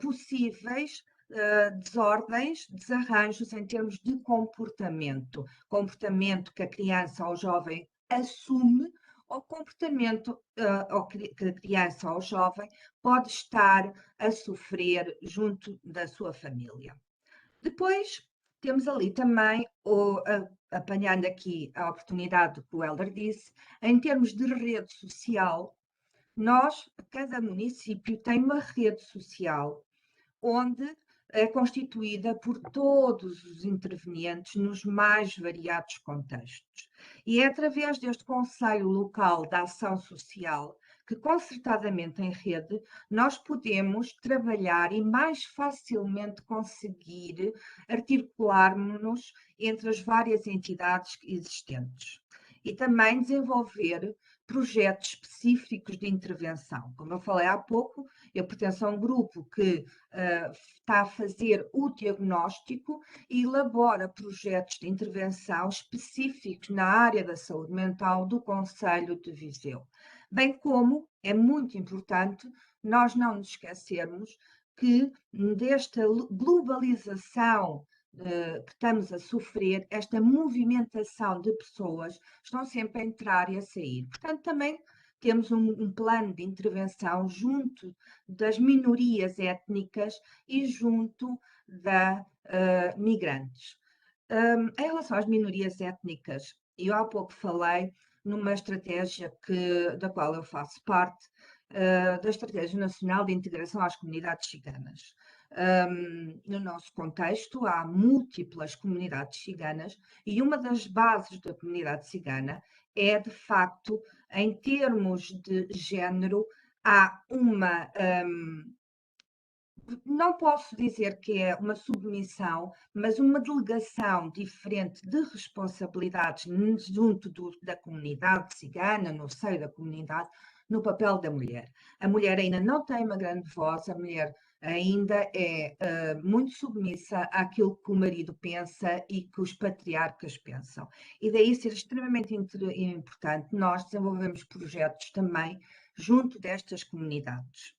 possíveis desordens, desarranjos em termos de comportamento que a criança ou o jovem assume o comportamento que a criança ou jovem pode estar a sofrer junto da sua família. Depois, temos ali também, apanhando aqui a oportunidade que o Hélder disse, em termos de rede social, cada município tem uma rede social onde é constituída por todos os intervenientes nos mais variados contextos. E é através deste Conselho Local de Ação Social que, concertadamente em rede, nós podemos trabalhar e mais facilmente conseguir articular-nos entre as várias entidades existentes. E também desenvolver projetos específicos de intervenção. Como eu falei há pouco, eu pertenço a um grupo que está a fazer o diagnóstico e elabora projetos de intervenção específicos na área da saúde mental do Conselho de Viseu. Bem como é muito importante nós não nos esquecermos que desta globalização que estamos a sofrer, esta movimentação de pessoas estão sempre a entrar e a sair. Portanto, também temos um plano de intervenção junto das minorias étnicas e junto da migrantes. Em relação às minorias étnicas, eu há pouco falei numa estratégia da qual eu faço parte, da Estratégia Nacional de Integração às Comunidades Ciganas. No nosso contexto, há múltiplas comunidades ciganas e uma das bases da comunidade cigana é, de facto, em termos de género, há uma. Não posso dizer que é uma submissão, mas uma delegação diferente de responsabilidades junto da comunidade cigana, no seio da comunidade, no papel da mulher. A mulher ainda não tem uma grande voz, a mulher ainda é muito submissa àquilo que o marido pensa e que os patriarcas pensam. E daí ser extremamente importante nós desenvolvemos projetos também junto destas comunidades.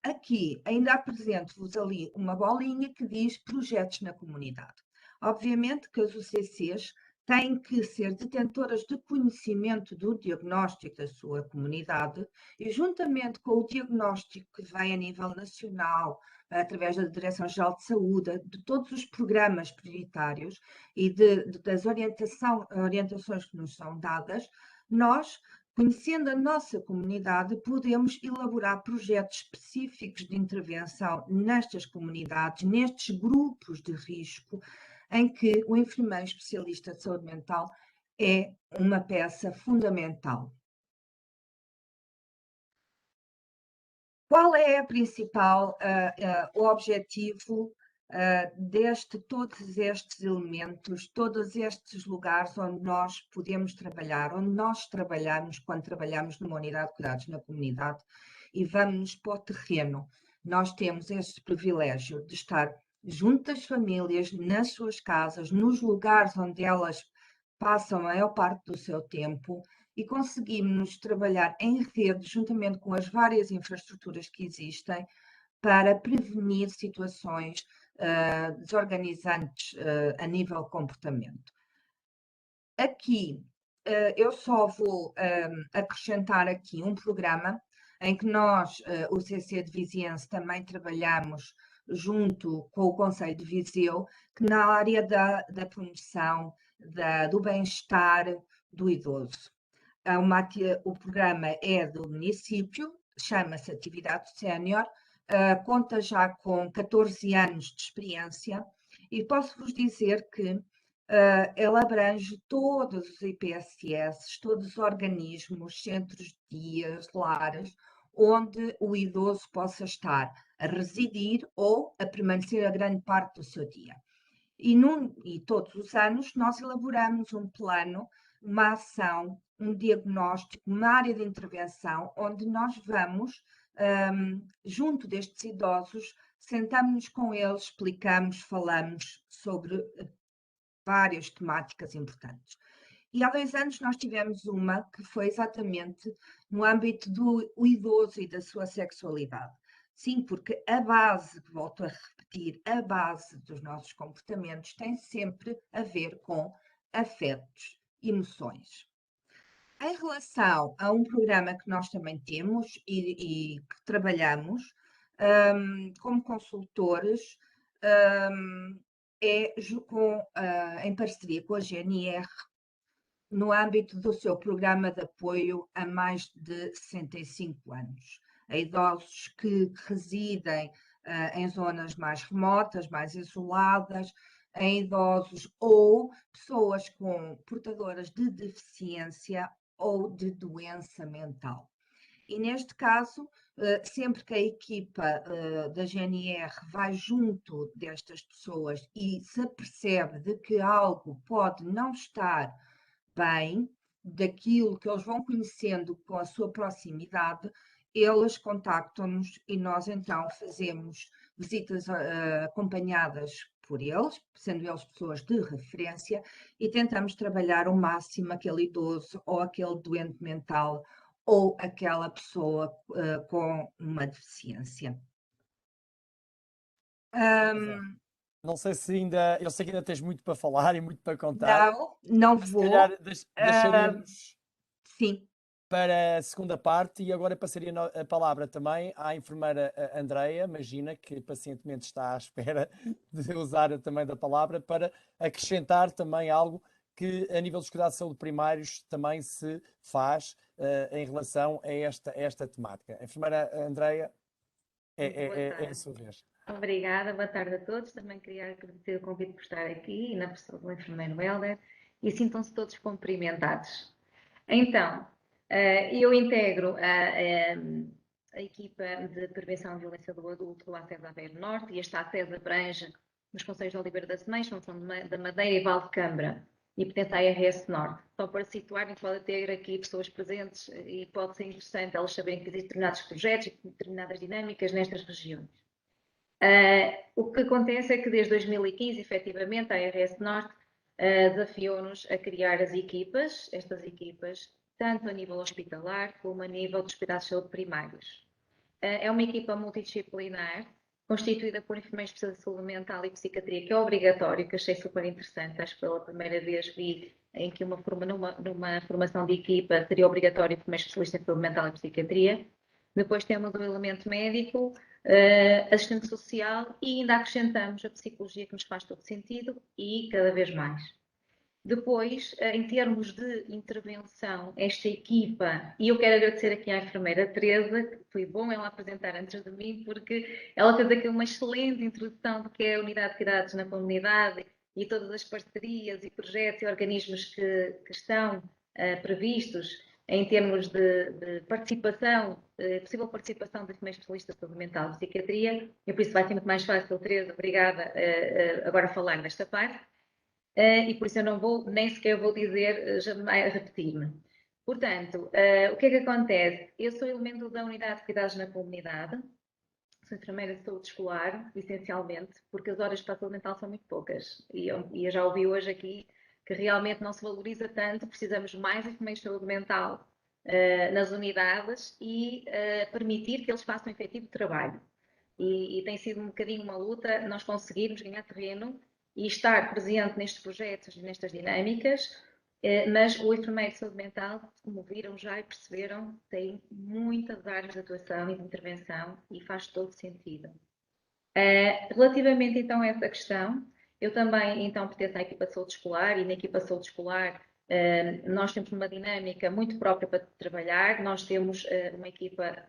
Aqui ainda apresento-vos ali uma bolinha que diz projetos na comunidade. Obviamente que as UCCs têm que ser detentoras de conhecimento do diagnóstico da sua comunidade e, juntamente com o diagnóstico que vem a nível nacional, através da Direção-Geral de Saúde, de todos os programas prioritários e das orientações que nos são dadas, nós, conhecendo a nossa comunidade, podemos elaborar projetos específicos de intervenção nestas comunidades, nestes grupos de risco, em que o enfermeiro especialista de saúde mental é uma peça fundamental. Qual é o objetivo todos estes elementos, todos estes lugares onde nós podemos trabalhar, onde nós trabalhamos quando trabalhamos numa unidade de cuidados na comunidade e vamos para o terreno? Nós temos este privilégio de estar junto das famílias, nas suas casas, nos lugares onde elas passam a maior parte do seu tempo, e conseguimos trabalhar em rede, juntamente com as várias infraestruturas que existem, para prevenir situações desorganizantes a nível comportamento. Aqui, eu só vou acrescentar aqui um programa em que nós, o CC de Viziense, também trabalhamos junto com o Conselho de Viseu, que na área da promoção do bem-estar do idoso. O programa é do município, chama-se Atividade Sénior, conta já com 14 anos de experiência e posso-vos dizer que ele abrange todos os IPSS, todos os organismos, centros de dias, lares, onde o idoso possa estar a residir ou a permanecer a grande parte do seu dia. E todos os anos nós elaboramos um plano, uma ação, um diagnóstico, uma área de intervenção, onde nós vamos, junto destes idosos, sentamos-nos com eles, explicamos, falamos sobre várias temáticas importantes. E há 2 anos nós tivemos uma que foi exatamente no âmbito do idoso e da sua sexualidade. Sim, porque a base, volto a repetir, a base dos nossos comportamentos tem sempre a ver com afetos emoções. Em relação a um programa que nós também temos e que trabalhamos como consultores, em parceria com a GNR, no âmbito do seu programa de apoio a mais de 65 anos, a idosos que residem em zonas mais remotas, mais isoladas, em idosos ou pessoas portadoras de deficiência ou de doença mental. E neste caso, sempre que a equipa da GNR vai junto destas pessoas e se apercebe de que algo pode não estar bem, daquilo que eles vão conhecendo com a sua proximidade, eles contactam-nos e nós então fazemos visitas acompanhadas por eles, sendo eles pessoas de referência, e tentamos trabalhar ao máximo aquele idoso ou aquele doente mental ou aquela pessoa com uma deficiência. Não sei se ainda, eu sei que ainda tens muito para falar e muito para contar. Não Se vou. calhar deixaríamos Sim. para a segunda parte e agora passaria a palavra também à enfermeira Andreia, imagina, que pacientemente está à espera de usar também da palavra para acrescentar também algo que a nível dos cuidados de saúde primários também se faz em relação a esta temática. A enfermeira Andreia, é a sua vez. Obrigada, boa tarde a todos. Também queria agradecer o convite por estar aqui e na pessoa do enfermeiro Helder e sintam-se todos cumprimentados. Então, eu integro a equipa de prevenção de violência do adulto do ACES Aveiro Norte e esta ACES abrange nos concelhos de Oliveira da Semeixa, São da Madeira e Valde-Câmara e pertence à RS Norte. Só para situarem, pode ter aqui pessoas presentes e pode ser interessante elas saberem que existem determinados projetos e determinadas dinâmicas nestas regiões. O que acontece é que desde 2015, efetivamente, a RS Norte desafiou-nos a criar estas equipas, tanto a nível hospitalar como a nível dos cuidados de saúde primários. É uma equipa multidisciplinar, constituída por enfermeiros especialistas de saúde mental e psiquiatria, que é obrigatório, que achei super interessante. Acho que pela primeira vez vi em que numa formação de equipa seria obrigatório enfermeiros especialistas em saúde mental e psiquiatria. Depois temos o elemento médico, assistente social e ainda acrescentamos a psicologia, que nos faz todo sentido e cada vez mais. Depois, em termos de intervenção, esta equipa, e eu quero agradecer aqui à enfermeira Teresa, que foi bom ela apresentar antes de mim, porque ela fez aqui uma excelente introdução do que é a unidade de cuidados na comunidade e todas as parcerias e projetos e organismos que estão previstos em termos de participação, possível participação de enfermeiros especialistas de saúde mental e psiquiatria, e por isso vai ser muito mais fácil, Teresa, obrigada, agora falar nesta parte. E por isso eu não vou, nem sequer vou dizer, jamais repetir-me. Portanto, o que é que acontece? Eu sou elemento da unidade de cuidados na comunidade, sou enfermeira de saúde escolar, essencialmente, porque as horas para a saúde mental são muito poucas. E eu já ouvi hoje aqui que realmente não se valoriza tanto, precisamos mais enfermeiros de saúde mental nas unidades e permitir que eles façam efetivo trabalho. E tem sido um bocadinho uma luta nós conseguirmos ganhar terreno e estar presente nestes projetos e nestas dinâmicas, mas o enfermeiro de saúde mental, como viram já e perceberam, tem muitas áreas de atuação e de intervenção e faz todo sentido. Relativamente então a essa questão, eu também então pertenço à equipa de saúde escolar e na equipa de saúde escolar nós temos uma dinâmica muito própria para trabalhar, nós temos uma equipa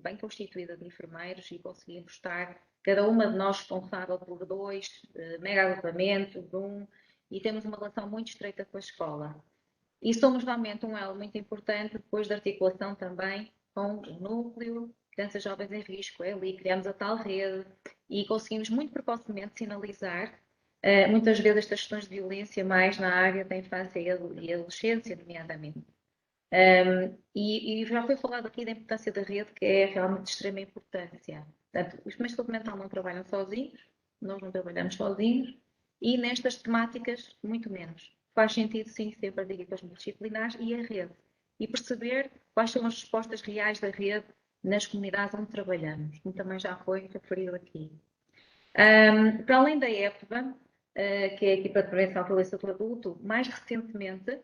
bem constituída de enfermeiros e conseguimos estar cada uma de nós responsável por 2 mega agrupamentos, e temos uma relação muito estreita com a escola. E somos realmente um elo muito importante depois da articulação também com o núcleo, crianças jovens em risco. Ali criamos a tal rede e conseguimos muito precocemente sinalizar muitas vezes estas questões de violência mais na área da infância e adolescência, nomeadamente. E já foi falado aqui da importância da rede, que é realmente de extrema importância. Portanto, os enfermeiros de saúde mental não trabalham sozinhos, nós não trabalhamos sozinhos, e nestas temáticas, muito menos. Faz sentido, sim, ser para as equipas multidisciplinares e a rede. E perceber quais são as respostas reais da rede nas comunidades onde trabalhamos, como também já foi referido aqui. Para além da EPVA, que é a equipa de prevenção à violência do adulto, mais recentemente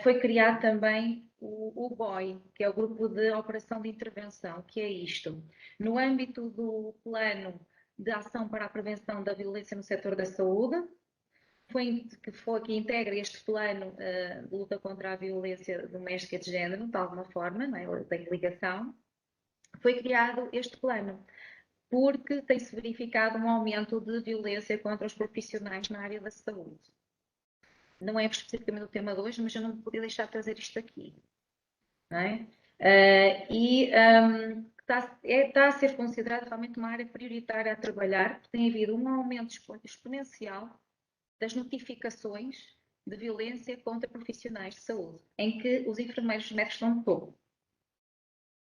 foi criado também o BOI, que é o Grupo de Operação de Intervenção, que é isto. No âmbito do Plano de Ação para a Prevenção da Violência no Setor da Saúde, que integra este plano de luta contra a violência doméstica de género, de alguma forma, não é? Ele tem ligação, foi criado este plano, porque tem-se verificado um aumento de violência contra os profissionais na área da saúde. Não é especificamente o tema de hoje, mas eu não podia deixar de trazer isto aqui. Não é? Está a ser considerado realmente uma área prioritária a trabalhar, porque tem havido um aumento exponencial das notificações de violência contra profissionais de saúde, em que os enfermeiros e médicos estão no topo.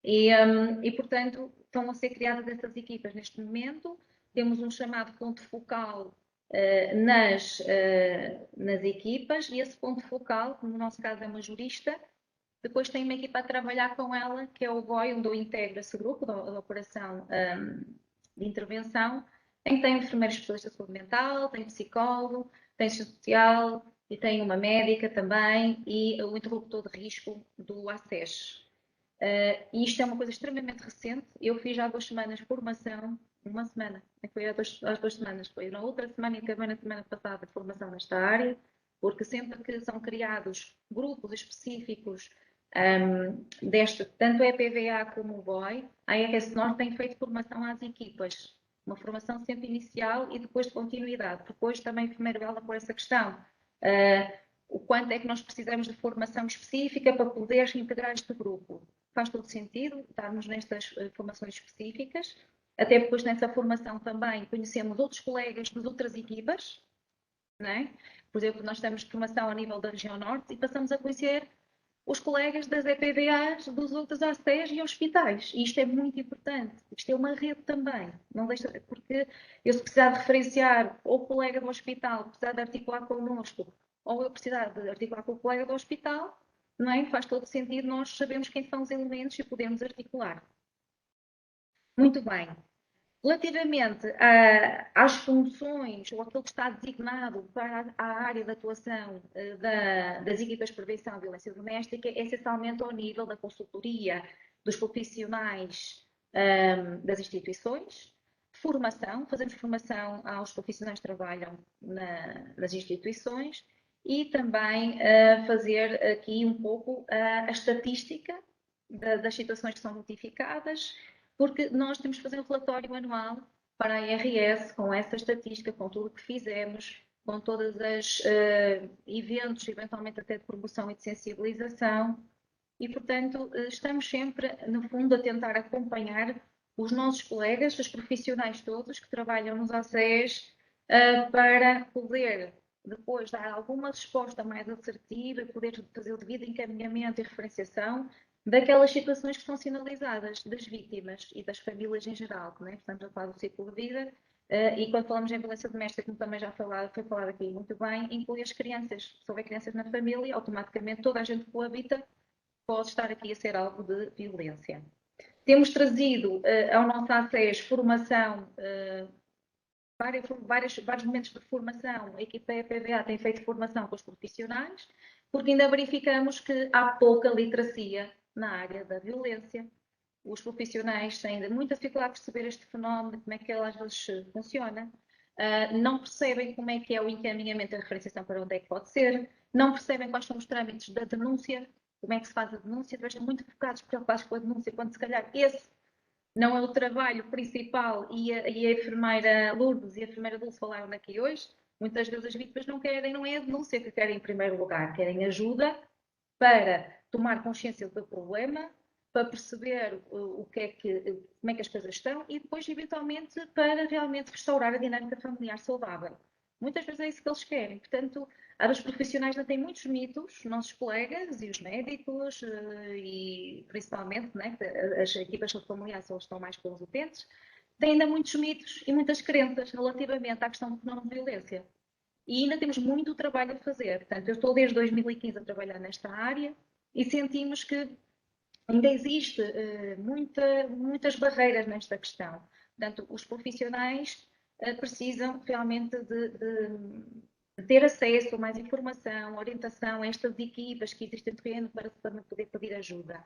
E, portanto, estão a ser criadas essas equipas neste momento. Temos um chamado ponto focal nas equipas, e esse ponto focal, que no nosso caso é uma jurista, depois tem uma equipa a trabalhar com ela, que é o BOI, onde eu integro esse grupo da operação de intervenção, em que tem enfermeiro especialista de saúde mental, tem psicólogo, tem social e tem uma médica também, e o interlocutor de risco do ACES. E isto é uma coisa extremamente recente. Eu fiz há 2 semanas formação, uma semana, foi há 2 semanas, foi na outra semana e acabei na semana passada de formação nesta área, porque sempre que são criados grupos específicos tanto a EPVA como o BOI, a RS Norte tem feito formação às equipas, uma formação sempre inicial e depois de continuidade. Depois também primeiro ela por essa questão, o quanto é que nós precisamos de formação específica para poder integrar este grupo. Faz todo sentido estarmos nestas formações específicas, até depois nessa formação também conhecemos outros colegas das outras equipas, não é? Por exemplo, nós temos formação a nível da região norte e passamos a conhecer os colegas das EPVAs, dos outros ACES e hospitais. E isto é muito importante. Isto é uma rede também. Não deixa, porque eu, se precisar de referenciar ou o colega do hospital, precisar de articular connosco, ou eu precisar de articular com o colega do hospital, não é? Faz todo sentido nós sabemos quem são os elementos e podemos articular. Muito bem. Relativamente às funções ou aquilo que está designado para a área de atuação das equipas de prevenção de violência doméstica, é essencialmente ao nível da consultoria dos profissionais das instituições, formação, fazemos formação aos profissionais que trabalham nas instituições e também fazer aqui um pouco a estatística das situações que são notificadas, porque nós temos que fazer um relatório anual para a IRS com essa estatística, com tudo o que fizemos, com todos os eventos, eventualmente até de promoção e de sensibilização, e, portanto, estamos sempre, no fundo, a tentar acompanhar os nossos colegas, os profissionais todos que trabalham nos ACES, para poder depois dar alguma resposta mais assertiva e poder fazer o devido encaminhamento e referenciação daquelas situações que são sinalizadas das vítimas e das famílias em geral, não é? Estamos a falar do ciclo de vida e quando falamos em violência doméstica, como também já foi falado aqui muito bem, inclui as crianças. Se houver crianças na família, automaticamente toda a gente que coabita pode estar aqui a ser alvo de violência. Temos trazido ao nosso ACES formação, vários momentos de formação. A equipa EPVA tem feito formação com os profissionais, porque ainda verificamos que há pouca literacia na área da violência. Os profissionais têm ainda muita dificuldade de perceber este fenómeno, como é que ele às vezes funciona, não percebem como é que é o encaminhamento e a referenciação para onde é que pode ser, não percebem quais são os trâmites da denúncia, como é que se faz a denúncia, estão muito focados, preocupados com a denúncia, quando se calhar esse não é o trabalho principal, e a enfermeira Lourdes e a enfermeira Dulce falaram aqui hoje, muitas vezes as vítimas não é a denúncia que querem em primeiro lugar, querem ajuda para tomar consciência do problema, para perceber como é que as coisas estão e depois, eventualmente, para realmente restaurar a dinâmica familiar saudável. Muitas vezes é isso que eles querem. Portanto, os profissionais ainda têm muitos mitos, nossos colegas e os médicos, e principalmente, né, as equipas familiares estão mais pelos utentes, têm ainda muitos mitos e muitas crenças relativamente à questão do fenómeno de violência. E ainda temos muito trabalho a fazer. Portanto, eu estou desde 2015 a trabalhar nesta área e sentimos que ainda existe muitas barreiras nesta questão. Portanto, os profissionais precisam realmente de ter acesso a mais informação, orientação a estas equipas que existem no terreno para poder pedir ajuda.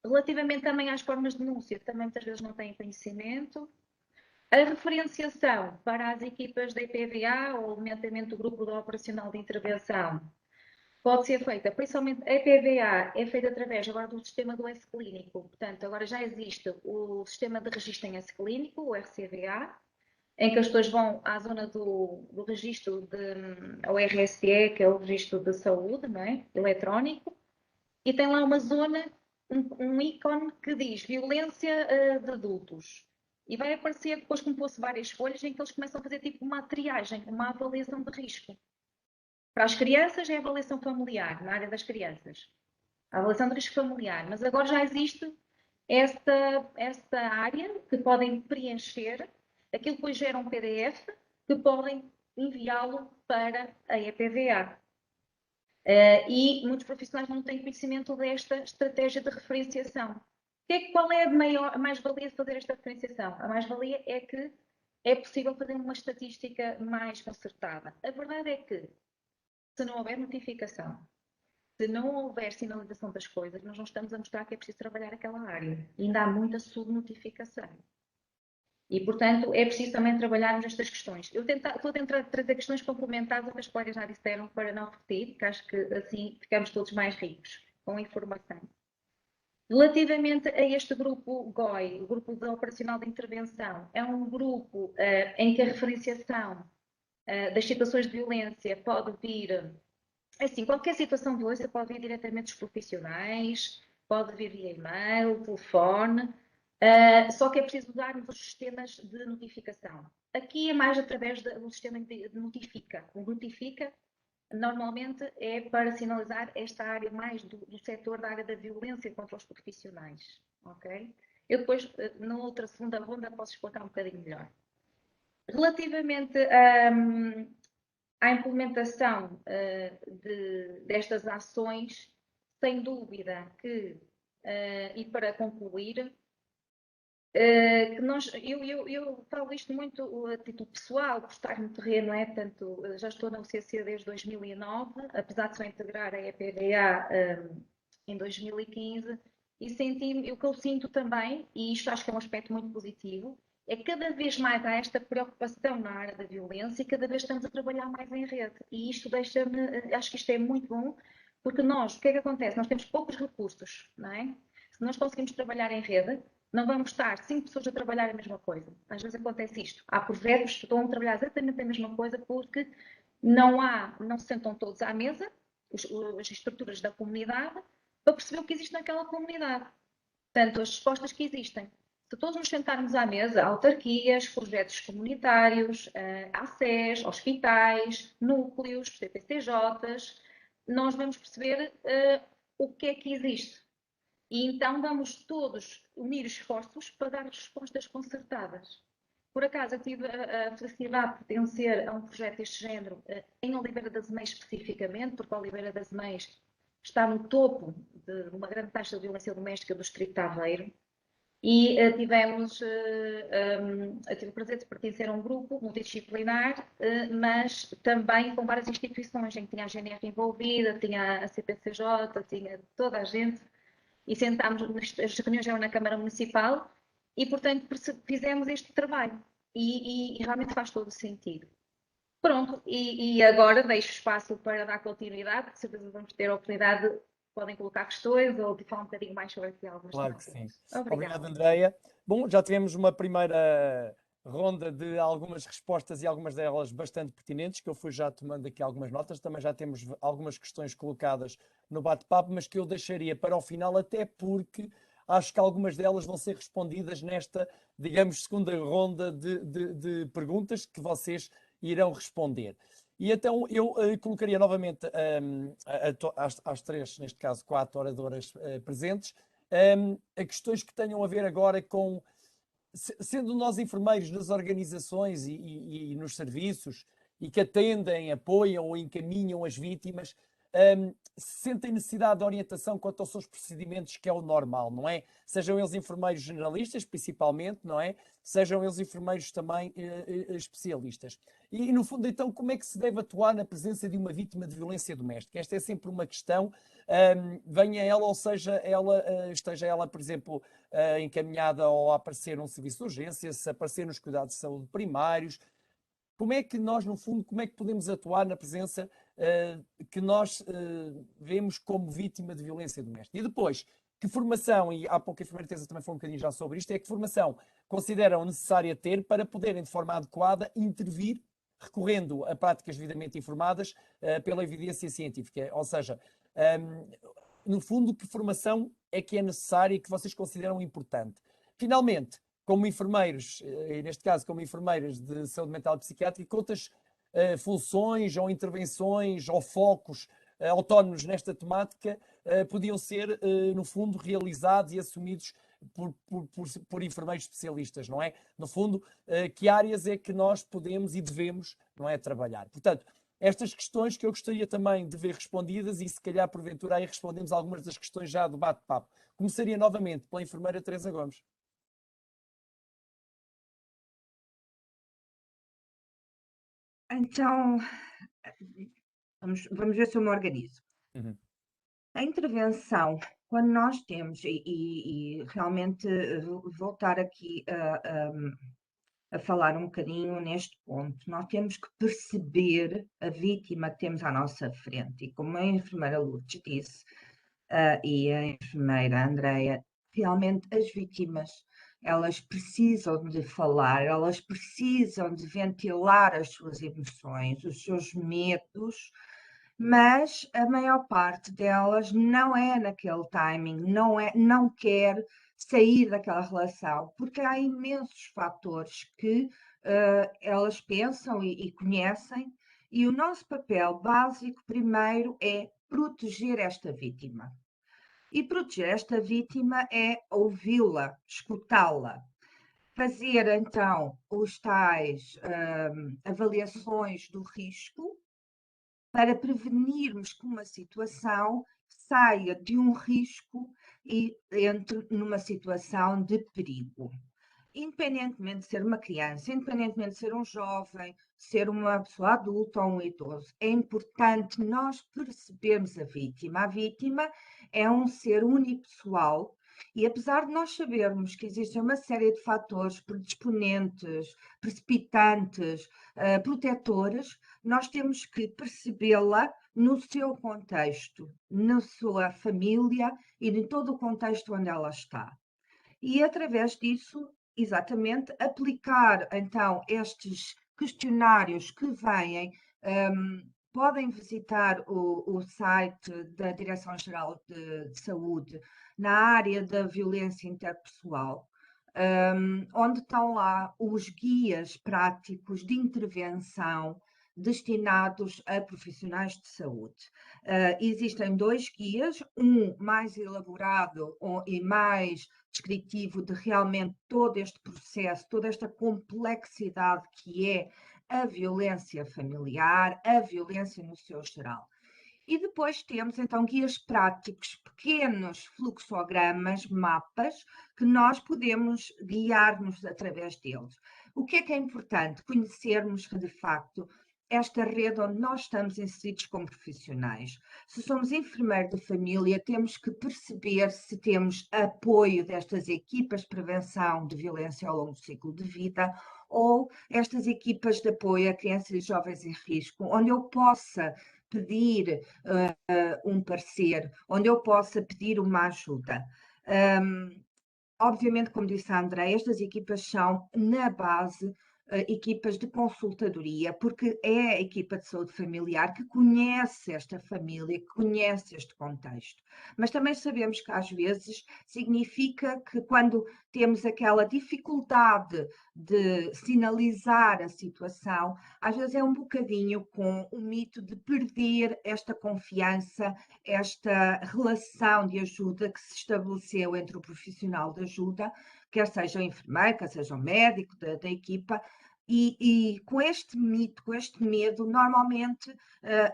Relativamente também às formas de denúncia, também muitas vezes não têm conhecimento. A referenciação para as equipas da EPVA ou nomeadamente do grupo operacional de intervenção pode ser feita, principalmente a EPVA é feita através agora do sistema do S-Clínico, portanto agora já existe o sistema de registro em S-Clínico, o RCVA, em que as pessoas vão à zona do registro ao RSE, que é o registro de saúde, não é? Eletrónico, e tem lá uma zona, um ícone que diz violência de adultos. E vai aparecer depois como fosse várias folhas em que eles começam a fazer tipo uma triagem, uma avaliação de risco. Para as crianças é a avaliação familiar, na área das crianças. A avaliação de risco familiar. Mas agora já existe esta área que podem preencher. Aquilo depois gera um PDF que podem enviá-lo para a EPVA. E muitos profissionais não têm conhecimento desta estratégia de referenciação. Qual é a mais-valia de fazer esta referenciação? A mais-valia é que é possível fazer uma estatística mais concertada. A verdade é que, se não houver notificação, se não houver sinalização das coisas, nós não estamos a mostrar que é preciso trabalhar aquela área. E ainda há muita subnotificação. E, portanto, é preciso também trabalharmos estas questões. Eu estou a tentar trazer questões complementares ao que as colegas já disseram para não repetir, que acho que assim ficamos todos mais ricos com a informação. Relativamente a este grupo GOI, o Grupo Operacional de Intervenção, é um grupo em que a referenciação das situações de violência pode vir, assim, qualquer situação de violência pode vir diretamente dos profissionais, pode vir via e-mail, telefone, só que é preciso usarmos os sistemas de notificação. Aqui é mais através do sistema de Notifica. O Notifica normalmente é para sinalizar esta área mais do setor da área da violência contra os profissionais, ok? Eu depois, na outra segunda ronda, posso explicar um bocadinho melhor. Relativamente à implementação destas ações, sem dúvida que, e para concluir, eu falo isto muito a título pessoal, por estar no terreno, portanto, já estou na UCC desde 2009, apesar de só integrar a EPVA em 2015, e senti-me, o que eu sinto também, e isto acho que é um aspecto muito positivo, é que cada vez mais há esta preocupação na área da violência e cada vez estamos a trabalhar mais em rede. E isto deixa-me, acho que isto é muito bom, porque nós, o que é que acontece? Nós temos poucos recursos, não é? Se nós conseguimos trabalhar em rede, não vamos estar 5 pessoas a trabalhar a mesma coisa. Às vezes acontece isto. Há projetos que estão a trabalhar exatamente a mesma coisa porque não se sentam todos à mesa, as estruturas da comunidade, para perceber o que existe naquela comunidade. Portanto, as respostas que existem. Se todos nos sentarmos à mesa, autarquias, projetos comunitários, ACES, hospitais, núcleos, CPCJs, nós vamos perceber o que é que existe. E então vamos todos unir esforços para dar respostas concertadas. Por acaso, eu tive a felicidade de pertencer a um projeto deste género em Oliveira das Meias especificamente, porque Oliveira das Meias está no topo de uma grande taxa de violência doméstica do Distrito de Aveiro. E eu tive o prazer de pertencer a um grupo multidisciplinar, mas também com várias instituições, em que tinha a GNR envolvida, tinha a CPCJ, tinha toda a gente, e sentámos, as reuniões eram na Câmara Municipal, e portanto fizemos este trabalho, e realmente faz todo o sentido. Pronto, e agora deixo espaço para dar continuidade, de certeza vamos ter a oportunidade de podem colocar questões ou de falar um bocadinho mais sobre aqui algumas Claro que sim. Obrigada. Obrigado, Andreia. Bom, já tivemos uma primeira ronda de algumas respostas e algumas delas bastante pertinentes, que eu fui já tomando aqui algumas notas. Também já temos algumas questões colocadas no bate-papo, mas que eu deixaria para o final, até porque acho que algumas delas vão ser respondidas nesta, digamos, segunda ronda de perguntas que vocês irão responder. E então eu colocaria novamente às três, neste caso 4 oradoras presentes, a questões que tenham a ver agora com, sendo nós enfermeiros nas organizações e nos serviços, e que atendem, apoiam ou encaminham as vítimas, sentem necessidade de orientação quanto aos seus procedimentos, que é o normal, não é? Sejam eles enfermeiros generalistas, principalmente, não é? Sejam eles enfermeiros também especialistas. E, no fundo, então, como é que se deve atuar na presença de uma vítima de violência doméstica? Esta é sempre uma questão, venha ela, ou seja, esteja ela, por exemplo, encaminhada ao aparecer num serviço de urgência, se aparecer nos cuidados de saúde primários. Como é que nós, no fundo, como é que podemos atuar na presença que nós vemos como vítima de violência doméstica? E depois, que formação, e há pouco a enfermeira Teresa também falou um bocadinho já sobre isto, é que formação consideram necessária ter para poderem, de forma adequada, intervir, recorrendo a práticas devidamente informadas pela evidência científica? Ou seja, no fundo, que formação é que é necessária e que vocês consideram importante? Finalmente, como enfermeiros, e neste caso como enfermeiras de saúde mental e psiquiátrica, quantas funções ou intervenções ou focos autónomos nesta temática podiam ser, no fundo, realizados e assumidos por enfermeiros especialistas, não é? No fundo, que áreas é que nós podemos e devemos, não é, trabalhar? Portanto, estas questões que eu gostaria também de ver respondidas e se calhar porventura aí respondemos algumas das questões já do bate-papo. Começaria novamente pela enfermeira Teresa Gomes. Então, vamos ver se eu me organizo. A intervenção, quando nós temos, e realmente voltar aqui a falar um bocadinho neste ponto, nós temos que perceber a vítima que temos à nossa frente. E como a enfermeira Lourdes disse, e a enfermeira Andreia, realmente as vítimas, elas precisam de falar, elas precisam de ventilar as suas emoções, os seus medos, mas a maior parte delas não é naquele timing, não quer sair daquela relação, porque há imensos fatores que elas pensam e conhecem, e o nosso papel básico primeiro é proteger esta vítima. E proteger esta vítima é ouvi-la, escutá-la, fazer então os tais avaliações do risco para prevenirmos que uma situação saia de um risco e entre numa situação de perigo. Independentemente de ser uma criança, independentemente de ser um jovem, ser uma pessoa adulta ou um idoso, é importante nós percebermos a vítima. A vítima é um ser unipessoal e apesar de nós sabermos que existe uma série de fatores predisponentes, precipitantes, protetores, nós temos que percebê-la no seu contexto, na sua família e em todo o contexto onde ela está. E através disso, exatamente, aplicar então estes questionários que vêm, podem visitar o site da Direção-Geral de Saúde na área da violência interpessoal, onde estão lá os guias práticos de intervenção destinados a profissionais de saúde. Existem 2 guias, um mais elaborado e mais descritivo de realmente todo este processo, toda esta complexidade que é a violência familiar, a violência no seu geral. E depois temos então guias práticos, pequenos fluxogramas, mapas, que nós podemos guiar-nos através deles. O que é importante? Conhecermos de facto esta rede onde nós estamos inseridos como profissionais. Se somos enfermeiros de família, temos que perceber se temos apoio destas equipas de prevenção de violência ao longo do ciclo de vida ou estas equipas de apoio a crianças e jovens em risco, onde eu possa pedir um parecer, onde eu possa pedir uma ajuda. Obviamente, como disse a André, estas equipas são, na base, equipas de consultadoria, porque é a equipa de saúde familiar que conhece esta família, que conhece este contexto. Mas também sabemos que às vezes significa que quando temos aquela dificuldade de sinalizar a situação, às vezes é um bocadinho com o mito de perder esta confiança, esta relação de ajuda que se estabeleceu entre o profissional de ajuda, quer seja o enfermeiro, quer seja o médico da equipa, E com este mito, com este medo, normalmente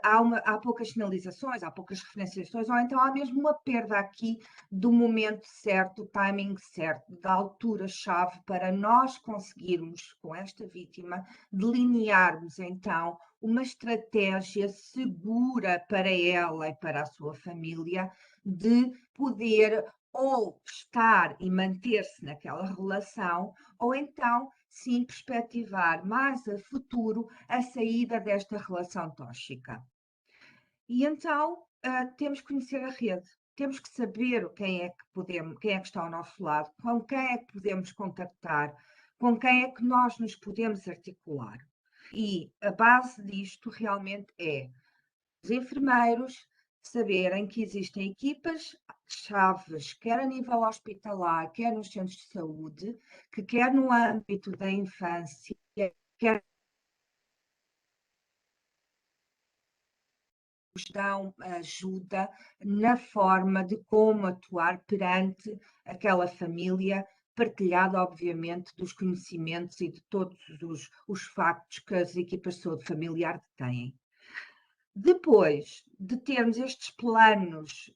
há poucas sinalizações, há poucas referenciações, ou então há mesmo uma perda aqui do momento certo, do timing certo, da altura-chave para nós conseguirmos, com esta vítima, delinearmos então uma estratégia segura para ela e para a sua família de poder ou estar e manter-se naquela relação, ou então sim perspectivar mais a futuro a saída desta relação tóxica. E então temos que conhecer a rede, temos que saber quem é que está ao nosso lado, com quem é que podemos contactar, com quem é que nós nos podemos articular. E a base disto realmente é os enfermeiros saberem que existem equipas chaves, quer a nível hospitalar, quer nos centros de saúde, que quer no âmbito da infância, quer nos dão ajuda na forma de como atuar perante aquela família, partilhado, obviamente, dos conhecimentos e de todos os factos que as equipas de saúde familiar têm. Depois de termos estes planos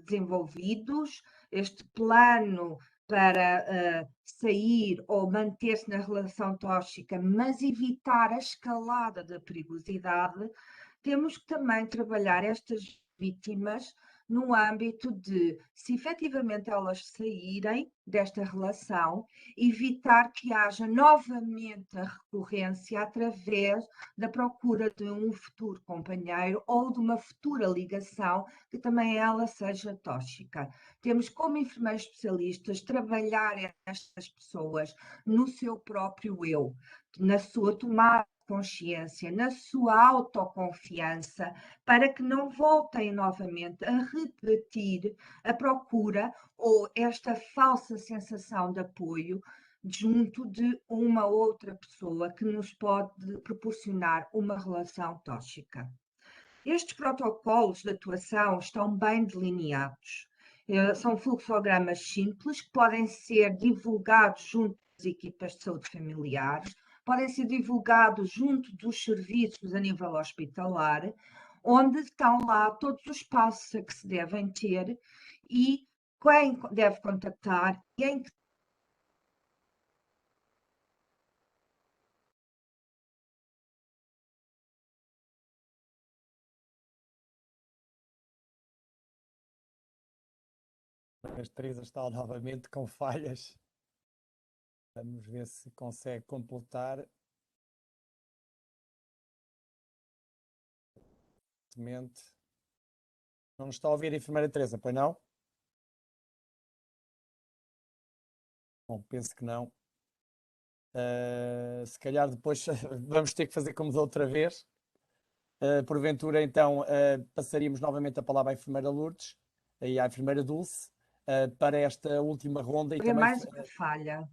desenvolvidos, este plano para sair ou manter-se na relação tóxica, mas evitar a escalada da perigosidade, temos que também trabalhar estas vítimas no âmbito de, se efetivamente elas saírem desta relação, evitar que haja novamente a recorrência através da procura de um futuro companheiro ou de uma futura ligação que também ela seja tóxica. Temos, como enfermeiros especialistas, trabalhar estas pessoas no seu próprio eu, na sua tomada de consciência, na sua autoconfiança, para que não voltem novamente a repetir a procura ou esta falsa sensação de apoio junto de uma outra pessoa que nos pode proporcionar uma relação tóxica. Estes protocolos de atuação estão bem delineados. São fluxogramas simples que podem ser divulgados junto das equipas de saúde familiares, podem ser divulgados junto dos serviços a nível hospitalar, onde estão lá todos os passos a que se devem ter e quem deve contactar e em que A Teresa está novamente com falhas. Vamos ver se consegue completar. Não está a ouvir a enfermeira Teresa, pois não? Bom, penso que não. Se calhar depois vamos ter que fazer como da outra vez. Porventura, então, passaríamos novamente a palavra à enfermeira Lourdes e à enfermeira Dulce para esta última ronda. E também mais uma falha.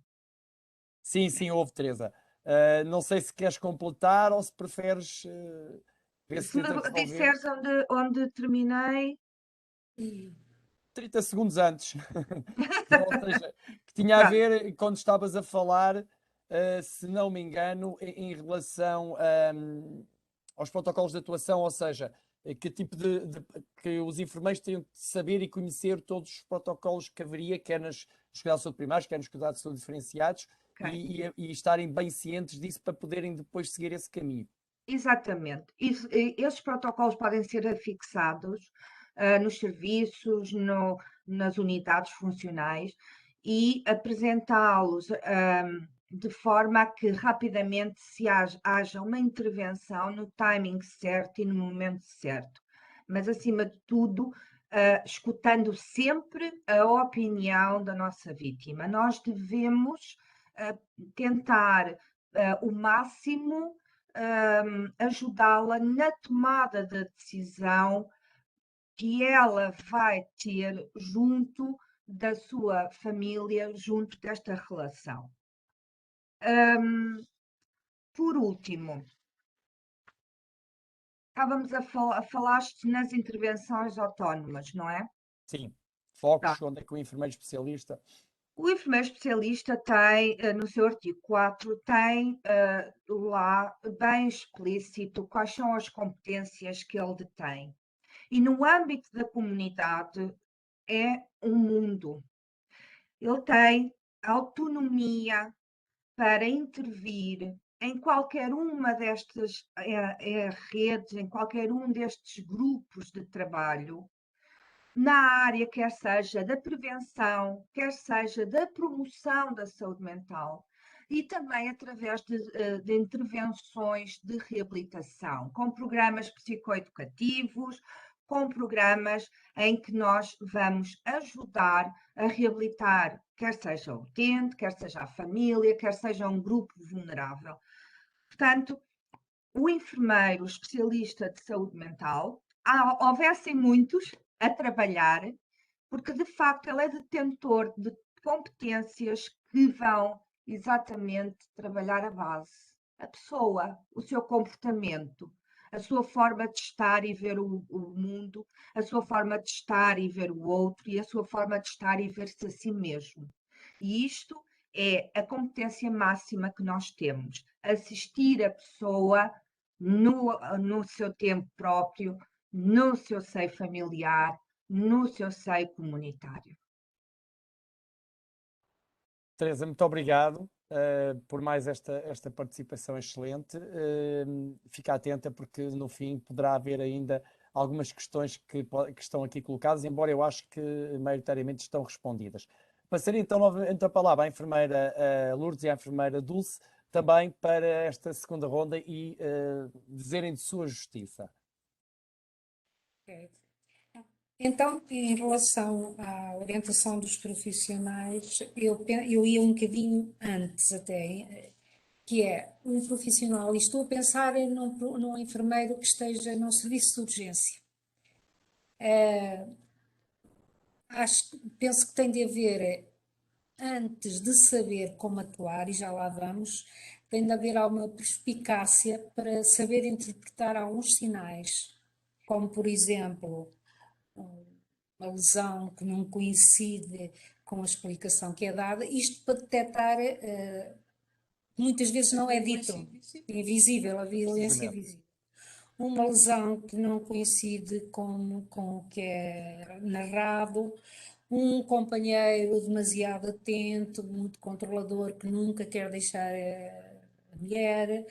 Sim, houve, Teresa. Não sei se queres completar ou se preferes ver se tenta resolver. Disseres onde terminei. 30 segundos antes. Ou seja, que tinha a ver quando estavas a falar, se não me engano, em relação aos protocolos de atuação, ou seja, que tipo que os enfermeiros têm de saber e conhecer todos os protocolos que haveria, quer nos cuidados de saúde primários, quer nos cuidados de saúde diferenciados, e estarem bem cientes disso para poderem depois seguir esse caminho. Exatamente. Esses protocolos podem ser afixados nos serviços, nas unidades funcionais e apresentá-los de forma a que rapidamente haja uma intervenção no timing certo e no momento certo. Mas, acima de tudo, escutando sempre a opinião da nossa vítima. Nós devemos tentar o máximo ajudá-la na tomada da decisão que ela vai ter junto da sua família, junto desta relação. Por último, estávamos a falar nas intervenções autónomas, não é? Sim, focos, onde é que o enfermeiro especialista O enfermeiro especialista tem, no seu artigo 4, tem lá bem explícito quais são as competências que ele detém. E no âmbito da comunidade é um mundo. Ele tem autonomia para intervir em qualquer uma destas redes, em qualquer um destes grupos de trabalho, na área quer seja da prevenção, quer seja da promoção da saúde mental e também através de intervenções de reabilitação, com programas psicoeducativos, com programas em que nós vamos ajudar a reabilitar, quer seja o utente, quer seja a família, quer seja um grupo vulnerável. Portanto, o enfermeiro especialista de saúde mental, houvessem muitos a trabalhar, porque de facto ele é detentor de competências que vão exatamente trabalhar a base, a pessoa, o seu comportamento, a sua forma de estar e ver o mundo, a sua forma de estar e ver o outro e a sua forma de estar e ver-se a si mesmo. E isto é a competência máxima que nós temos, assistir a pessoa no seu tempo próprio, no seu seio familiar, no seu seio comunitário. Teresa, muito obrigado por mais esta participação excelente. Fica atenta porque no fim poderá haver ainda algumas questões que estão aqui colocadas, embora eu acho que maioritariamente estão respondidas. Passaria então novamente a palavra à enfermeira Lourdes e à enfermeira Dulce, também para esta segunda ronda e dizerem de sua justiça. Ok. Então, em relação à orientação dos profissionais, eu ia um bocadinho antes até, que é um profissional, e estou a pensar num enfermeiro que esteja num serviço de urgência. Penso que tem de haver, antes de saber como atuar, e já lá vamos, tem de haver alguma perspicácia para saber interpretar alguns sinais, como por exemplo, uma lesão que não coincide com a explicação que é dada, isto para detectar, muitas vezes não é dito, invisível, a violência visível. Uma lesão que não coincide com o que é narrado, um companheiro demasiado atento, muito controlador, que nunca quer deixar a mulher,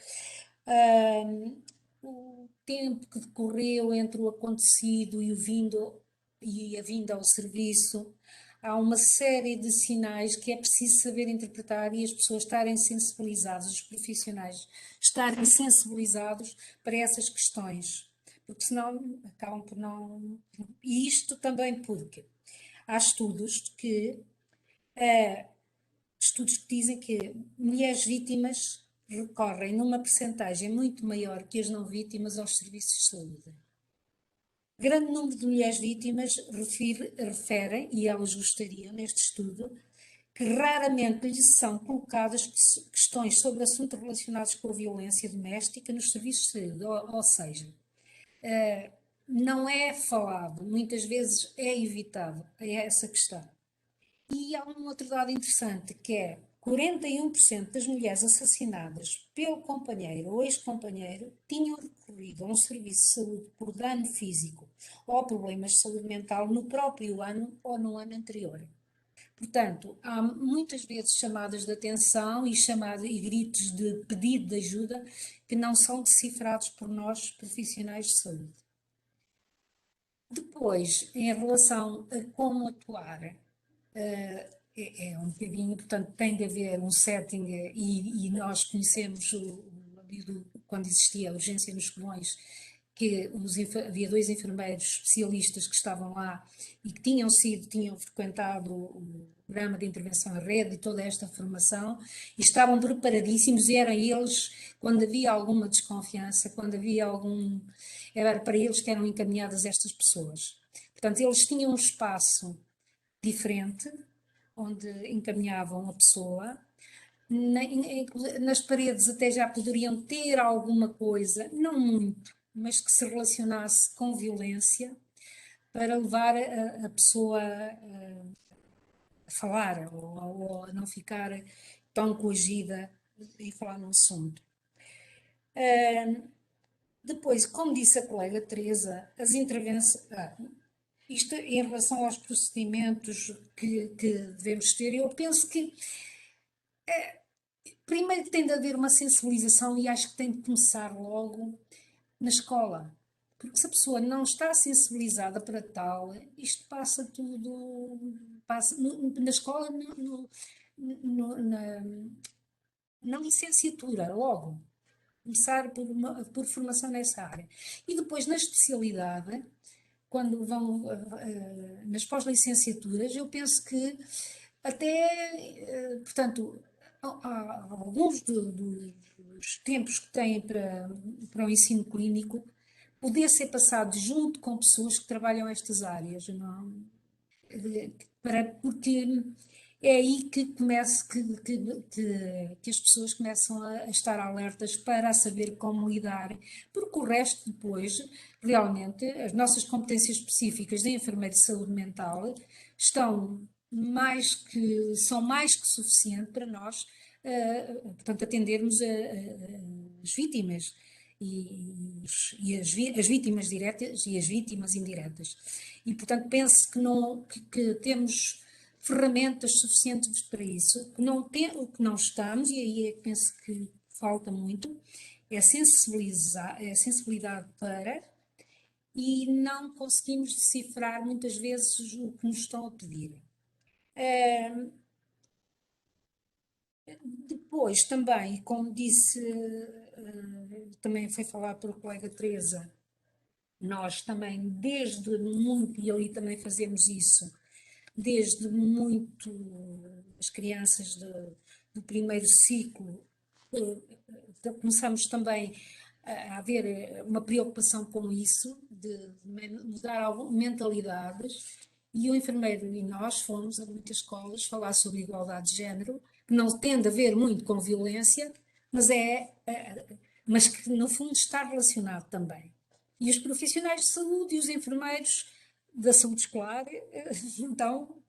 o tempo que decorreu entre o acontecido e a vinda ao serviço. Há uma série de sinais que é preciso saber interpretar e as pessoas estarem sensibilizadas, os profissionais estarem sensibilizados para essas questões, porque senão acabam por não. E isto também porque há estudos que dizem que mulheres vítimas recorrem numa percentagem muito maior que as não vítimas aos serviços de saúde. Grande número de mulheres vítimas referem, e elas gostariam neste estudo, que raramente lhes são colocadas questões sobre assuntos relacionados com a violência doméstica nos serviços de saúde, ou seja, não é falado, muitas vezes é evitado essa questão. E há um outro dado interessante, que é 41% das mulheres assassinadas pelo companheiro ou ex-companheiro tinham recorrido a um serviço de saúde por dano físico ou problemas de saúde mental no próprio ano ou no ano anterior. Portanto, há muitas vezes chamadas de atenção e gritos de pedido de ajuda que não são decifrados por nós, profissionais de saúde. Depois, em relação a como atuar, é um bocadinho, portanto, tem de haver um setting e nós conhecemos, quando existia a urgência nos Colões, que havia 2 enfermeiros especialistas que estavam lá e que tinham frequentado o programa de intervenção em rede e toda esta formação e estavam preparadíssimos e eram eles, quando havia alguma desconfiança, quando havia era para eles que eram encaminhadas estas pessoas. Portanto, eles tinham um espaço diferente, onde encaminhavam a pessoa. Nas paredes até já poderiam ter alguma coisa, não muito, mas que se relacionasse com violência, para levar a pessoa falar ou a não ficar tão coagida em falar no assunto. Depois, como disse a colega Teresa, as intervenções. Isto em relação aos procedimentos que devemos ter, eu penso que primeiro tem de haver uma sensibilização e acho que tem de começar logo na escola. Porque se a pessoa não está sensibilizada para tal, isto passa tudo. Passa, na escola, na licenciatura, logo. Começar por formação nessa área. E depois na especialidade, quando vão nas pós-licenciaturas, eu penso que até, portanto, há alguns dos tempos que têm para o ensino clínico, poder ser passado junto com pessoas que trabalham estas áreas, não? Porque é aí que começa, que as pessoas começam a estar alertas para saber como lidar, porque o resto depois, realmente, as nossas competências específicas de enfermeiro de saúde mental são mais que suficiente para nós, portanto, atendermos as vítimas. As vítimas diretas e as vítimas indiretas. E, portanto, penso que temos ferramentas suficientes para isso. O que não estamos, e aí é que penso que falta muito, é sensibilidade para, e não conseguimos decifrar muitas vezes o que nos estão a pedir. Depois também, como disse, também foi falado pelo colega Teresa, nós também desde muito, e ali também fazemos isso, desde muito as crianças do primeiro ciclo, começamos também a haver uma preocupação com isso, de mudar mentalidades, e o enfermeiro e nós fomos a muitas escolas falar sobre igualdade de género, que não tende a ver muito com violência, mas que no fundo está relacionado também. E os profissionais de saúde e os enfermeiros da saúde escolar estão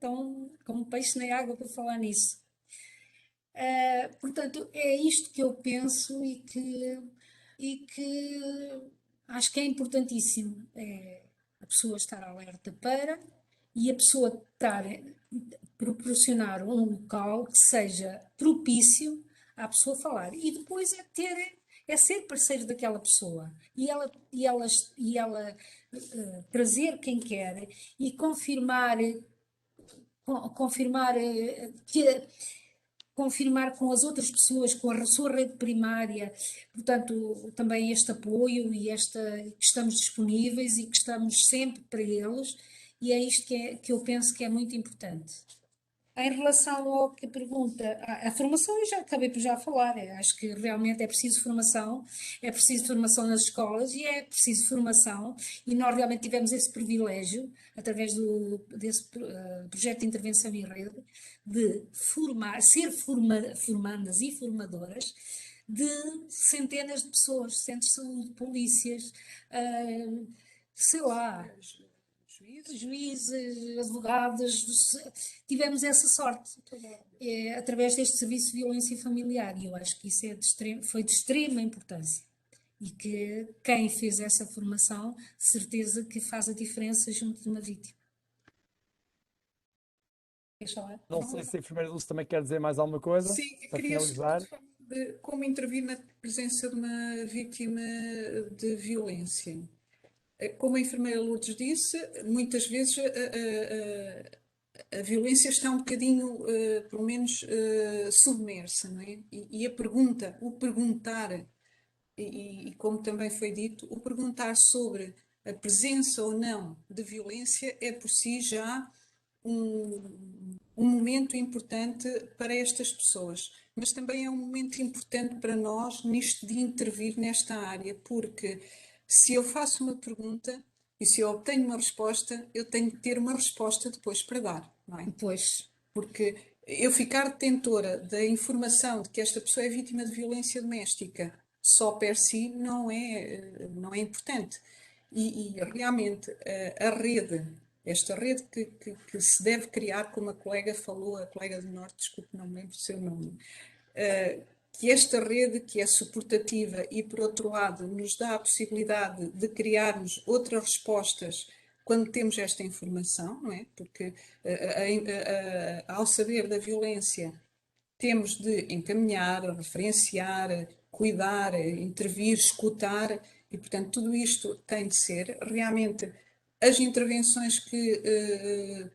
como peixe na água para falar nisso. Portanto, é isto que eu penso e que acho que é importantíssimo. É a pessoa estar alerta e a pessoa proporcionar um local que seja propício à pessoa falar. E depois é ser parceiro daquela pessoa e ela trazer quem quer e confirmar com as outras pessoas, com a sua rede primária, portanto, também este apoio e que estamos disponíveis e que estamos sempre para eles, e é isto que eu penso que é muito importante. Em relação ao que pergunta, a formação eu já acabei por falar, acho que realmente é preciso formação nas escolas e é preciso formação, e nós realmente tivemos esse privilégio, através desse projeto de intervenção em rede, de formandas e formadoras de centenas de pessoas, centros de saúde, polícias, sei lá, juízes, advogados, tivemos essa sorte através deste serviço de violência familiar, e eu acho que isso foi de extrema importância e que quem fez essa formação, certeza que faz a diferença junto de uma vítima. Queres falar? Não sei se a enfermeira Dulce também quer dizer mais alguma coisa. Sim, para queria finalizar. falar de como intervir na presença de uma vítima de violência. Como a enfermeira Lourdes disse, muitas vezes a violência está um bocadinho, pelo menos, submersa, não é? E o perguntar, e como também foi dito, o perguntar sobre a presença ou não de violência é por si já um momento importante para estas pessoas, mas também é um momento importante para nós nisto de intervir nesta área, porque se eu faço uma pergunta e se eu obtenho uma resposta, eu tenho que ter uma resposta depois para dar, não é? Pois. Porque eu ficar detentora da informação de que esta pessoa é vítima de violência doméstica só per si não é importante. E realmente a rede esta rede que se deve criar, como a colega falou, a colega do Norte, desculpe, não me lembro o seu nome, que esta rede que é suportativa e, por outro lado, nos dá a possibilidade de criarmos outras respostas quando temos esta informação, não é? Porque ao saber da violência, temos de encaminhar, referenciar, cuidar, intervir, escutar, e, portanto, tudo isto tem de ser realmente as intervenções que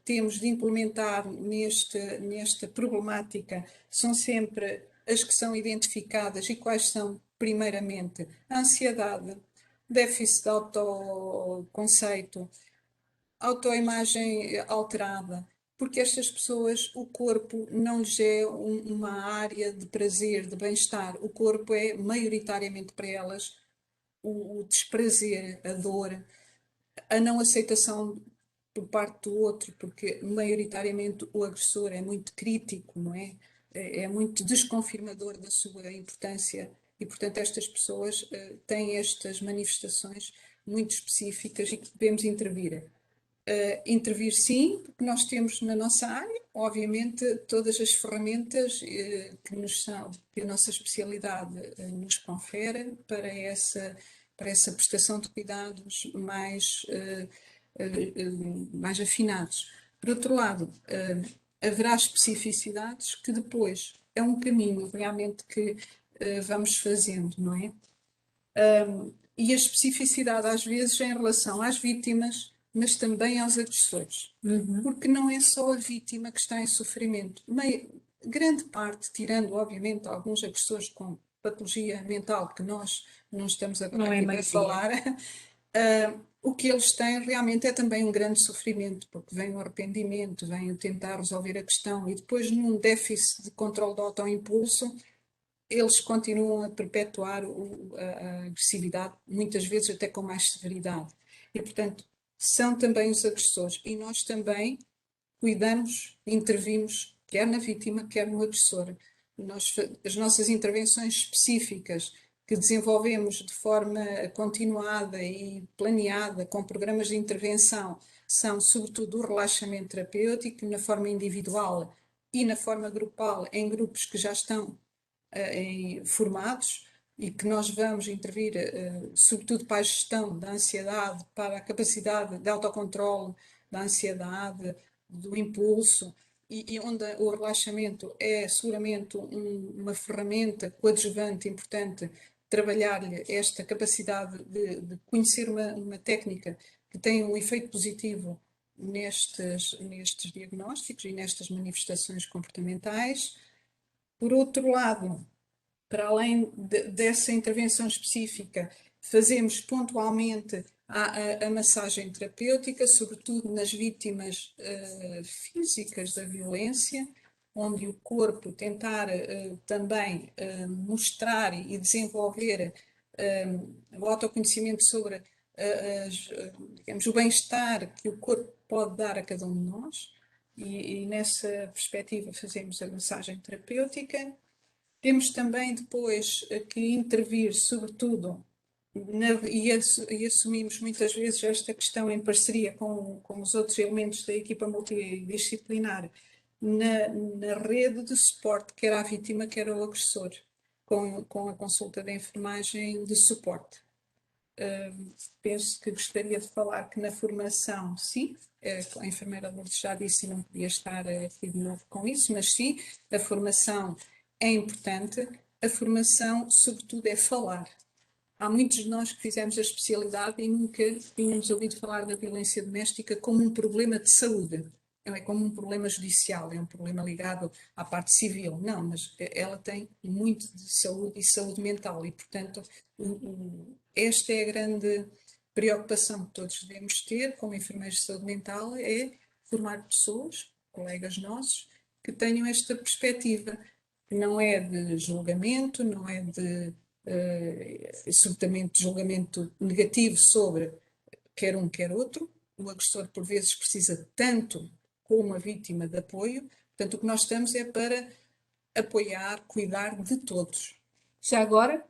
temos de implementar nesta problemática são sempre as que são identificadas. E quais são? Primeiramente, a ansiedade, déficit de autoconceito, autoimagem alterada, porque estas pessoas, o corpo não lhes é uma área de prazer, de bem-estar. O corpo é, maioritariamente para elas, o desprazer, a dor, a não aceitação por parte do outro, porque maioritariamente o agressor é muito crítico, não é? É muito desconfirmador da sua importância e, portanto, estas pessoas têm estas manifestações muito específicas e que devemos intervir. Intervir sim, porque nós temos na nossa área, obviamente, todas as ferramentas que a nossa especialidade nos confere para essa prestação de cuidados mais afinados. Por outro lado, haverá especificidades que depois é um caminho realmente que vamos fazendo, não é? E a especificidade às vezes em relação às vítimas, mas também aos agressores, porque não é só a vítima que está em sofrimento. Grande parte, tirando obviamente alguns agressores com patologia mental, que nós não estamos agora aqui para falar, o que eles têm realmente é também um grande sofrimento, porque vem o arrependimento, vem o tentar resolver a questão e depois num déficit de controle do autoimpulso, eles continuam a perpetuar a agressividade, muitas vezes até com mais severidade. E, portanto, são também os agressores. E nós também cuidamos, intervimos, quer na vítima, quer no agressor. As nossas intervenções específicas que desenvolvemos de forma continuada e planeada, com programas de intervenção, são sobretudo o relaxamento terapêutico, na forma individual e na forma grupal, em grupos que já estão formados e que nós vamos intervir, sobretudo para a gestão da ansiedade, para a capacidade de autocontrole da ansiedade, do impulso, e onde o relaxamento é seguramente uma ferramenta coadjuvante importante, trabalhar-lhe esta capacidade de conhecer uma técnica que tem um efeito positivo nestes diagnósticos e nestas manifestações comportamentais. Por outro lado, para além dessa intervenção específica, fazemos pontualmente a massagem terapêutica, sobretudo nas vítimas físicas da violência, onde o corpo tentar também mostrar e desenvolver o autoconhecimento sobre digamos, o bem-estar que o corpo pode dar a cada um de nós. E nessa perspectiva fazemos a massagem terapêutica. Temos também depois que intervir, sobretudo, e assumimos muitas vezes esta questão em parceria com os outros elementos da equipa multidisciplinar, na rede de suporte, quer à vítima, quer ao agressor, com a consulta de enfermagem de suporte. Penso que gostaria de falar que na formação, sim, a enfermeira Lourdes já disse e não podia estar aqui de novo com isso, mas sim, a formação é importante, a formação, sobretudo, é falar. Há muitos de nós que fizemos a especialidade e nunca tínhamos ouvido falar da violência doméstica como um problema de saúde. Não é como um problema judicial, é um problema ligado à parte civil. Não, mas ela tem muito de saúde e saúde mental e, portanto, esta é a grande preocupação que todos devemos ter como enfermeiros de saúde mental, é formar pessoas, colegas nossos, que tenham esta perspectiva, que não é de julgamento, não é de absolutamente de julgamento negativo sobre quer um, quer outro. O agressor, por vezes, precisa tanto como a vítima de apoio. Portanto, o que nós estamos é para apoiar, cuidar de todos. Já agora,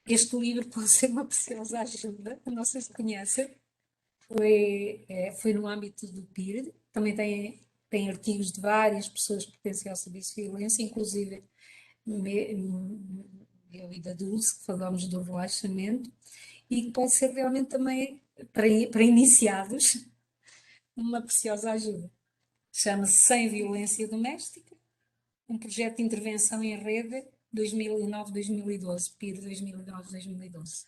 este livro pode ser uma preciosa ajuda, não sei se conhecem. foi no âmbito do PIR, também tem artigos de várias pessoas que pertencem ao Serviço de Violência, inclusive eu e da Dulce, que falamos do relaxamento, e que pode ser realmente também para iniciados uma preciosa ajuda. Chama-se Sem Violência Doméstica, um projeto de intervenção em rede 2009-2012, PIR 2009-2012.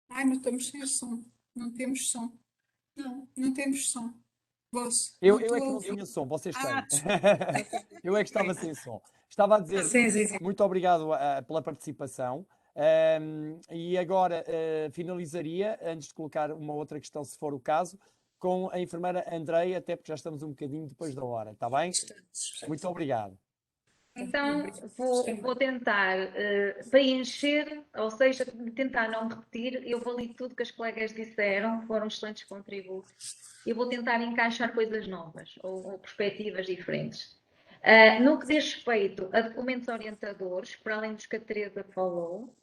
Ai, mas estamos sem som. Não temos som. Não temos som. Voz. Eu Não é que estou a não ouvir. tinha som, vocês têm. Ah, Eu é que estava sem som. Estava a dizer, Sim. muito obrigado pela participação. E agora finalizaria, antes de colocar uma outra questão, se for o caso, com a enfermeira Andreia, até porque já estamos um bocadinho depois da hora, está bem? Muito obrigado. Então, vou tentar preencher, ou seja, tentar não repetir. Eu vou ler tudo que as colegas disseram, foram excelentes contributos. Eu vou tentar encaixar coisas novas ou perspectivas diferentes. No que diz respeito a documentos orientadores, para além dos que a Teresa falou,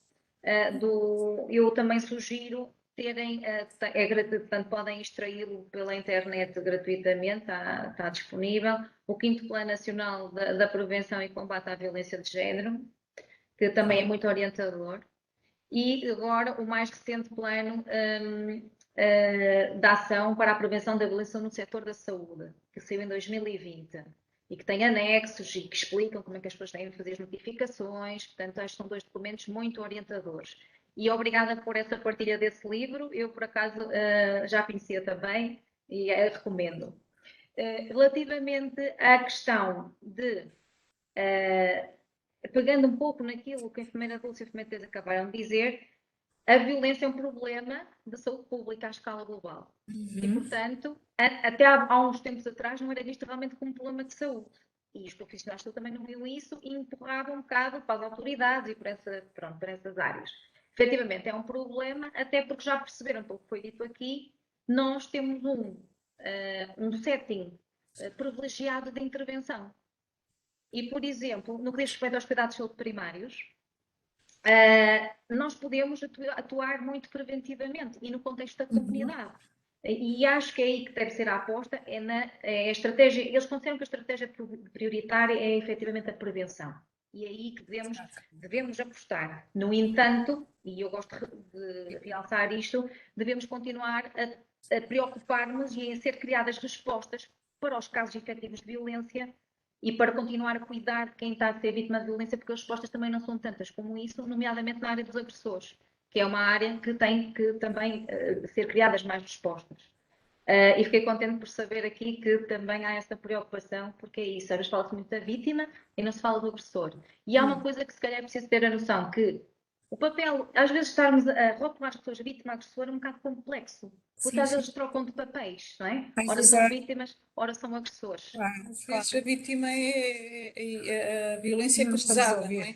eu também sugiro terem, portanto, podem extraí-lo pela internet gratuitamente, está disponível, o 5º Plano Nacional da Prevenção e Combate à Violência de Género, que também é muito orientador, e agora o mais recente Plano de Ação para a Prevenção da Violência no Setor da Saúde, que saiu em 2020, e que tem anexos e que explicam como é que as pessoas têm de fazer as notificações. Portanto, estes são 2 documentos muito orientadores. E obrigada por essa partilha desse livro. Eu, por acaso, já conhecia também e recomendo. Relativamente à questão de, pegando um pouco naquilo que a enfermeira Dulce e a enfermeira Teresa acabaram de dizer, a violência é um problema de saúde pública à escala global. E, portanto, até há uns tempos atrás não era visto realmente como um problema de saúde. E os profissionais de saúde também não viam isso e empurravam um bocado para as autoridades e para essas áreas. Efetivamente, é um problema, até porque já perceberam, pelo que foi dito aqui, nós temos um setting privilegiado de intervenção. E, por exemplo, no que diz respeito aos cuidados de saúde primários, nós podemos atuar muito preventivamente e no contexto da comunidade. E acho que é aí que deve ser a aposta, é a estratégia. Eles consideram que a estratégia prioritária é efetivamente a prevenção. E é aí que devemos apostar. No entanto, e eu gosto de realçar isto, devemos continuar a preocupar-nos e a ser criadas respostas para os casos efetivos de violência e para continuar a cuidar de quem está a ser vítima de violência, porque as respostas também não são tantas como isso, nomeadamente na área dos agressores, que é uma área que tem que também ser criadas mais respostas. E fiquei contente por saber aqui que também há essa preocupação, porque é isso, às vezes fala-se muito da vítima e não se fala do agressor. E há uma coisa que se calhar é preciso ter a noção, que o papel, às vezes estarmos a rotular as pessoas a vítima e agressor é um bocado complexo, porque às vezes trocam de papéis, não é? Ora são vítimas, ora são agressores. Às vezes a vítima é a violência cruzada, não é?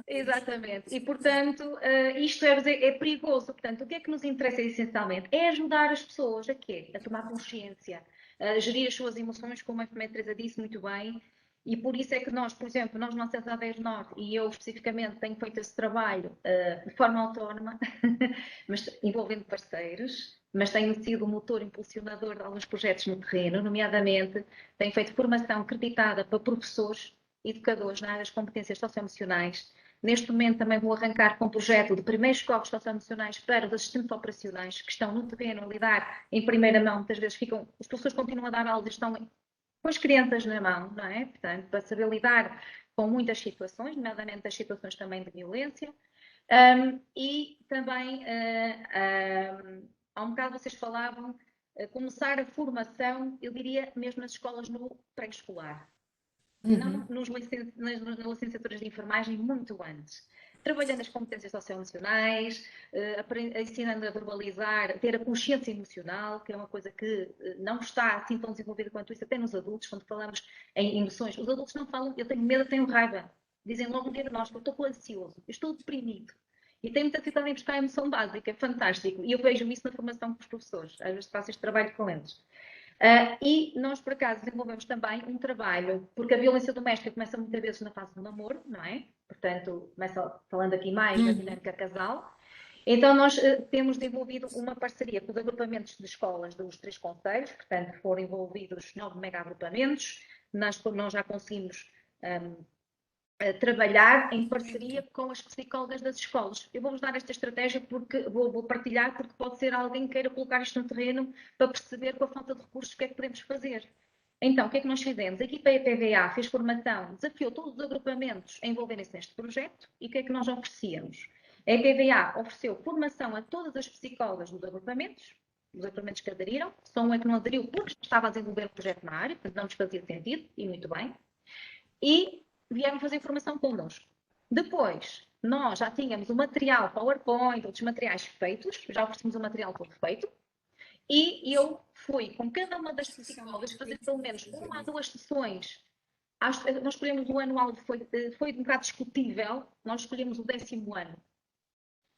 Exatamente. E, portanto, isto é perigoso. Portanto, o que é que nos interessa essencialmente? É ajudar as pessoas a quê? A tomar consciência, a gerir as suas emoções, como a enfermeira Teresa disse muito bem. E por isso é que nós, por exemplo, nós na Central 10 Norte, e eu especificamente tenho feito esse trabalho de forma autónoma, mas envolvendo parceiros, mas tenho sido o motor impulsionador de alguns projetos no terreno, nomeadamente tenho feito formação acreditada para professores, educadores na área das competências socioemocionais. Neste momento também vou arrancar com um projeto de primeiros socorros socioemocionais para os assistentes operacionais que estão no terreno a lidar em primeira mão, muitas vezes os professores continuam a dar aulas, estão com as crianças na mão, não é? Portanto, para saber lidar com muitas situações, nomeadamente as situações também de violência. E também, há um bocado vocês falavam, começar a formação, eu diria mesmo nas escolas no pré-escolar. Não nas licenciaturas de enfermagem, muito antes. Trabalhando as competências socioemocionais, ensinando a verbalizar, ter a consciência emocional, que é uma coisa que não está assim tão desenvolvida quanto isso, até nos adultos, quando falamos em emoções. Os adultos não falam, eu tenho medo, eu tenho raiva. Dizem logo um diagnóstico, eu estou ansioso, eu estou deprimido. E tenho muita dificuldade em buscar a emoção básica, é fantástico. E eu vejo isso na formação com os professores, às vezes faço este trabalho com eles. E nós, por acaso, desenvolvemos também um trabalho, porque a violência doméstica começa muitas vezes na fase do namoro, não é? Portanto, começa falando aqui mais da dinâmica casal. Então, nós temos desenvolvido uma parceria com os agrupamentos de escolas dos 3 concelhos, portanto, foram envolvidos 9 mega-agrupamentos. Nós já conseguimos trabalhar em parceria com as psicólogas das escolas. Eu vou-vos dar esta estratégia porque vou partilhar, porque pode ser alguém que queira colocar isto no terreno para perceber, com a falta de recursos, o que é que podemos fazer. Então, o que é que nós fizemos? A equipa EPVA fez formação, desafiou todos os agrupamentos a envolverem-se neste projeto, e o que é que nós oferecíamos? A EPVA ofereceu formação a todas as psicólogas dos agrupamentos que aderiram, só um é que não aderiu porque estava a desenvolver o projeto na área, portanto não nos fazia sentido, e muito bem, e vieram fazer formação connosco. Depois, nós já tínhamos o material PowerPoint, outros materiais feitos, já oferecemos o material todo feito, e eu fui com cada uma das psicólogas fazer pelo menos 1 a 2 sessões. Nós escolhemos o anual, foi um bocado discutível, nós escolhemos o 10º ano.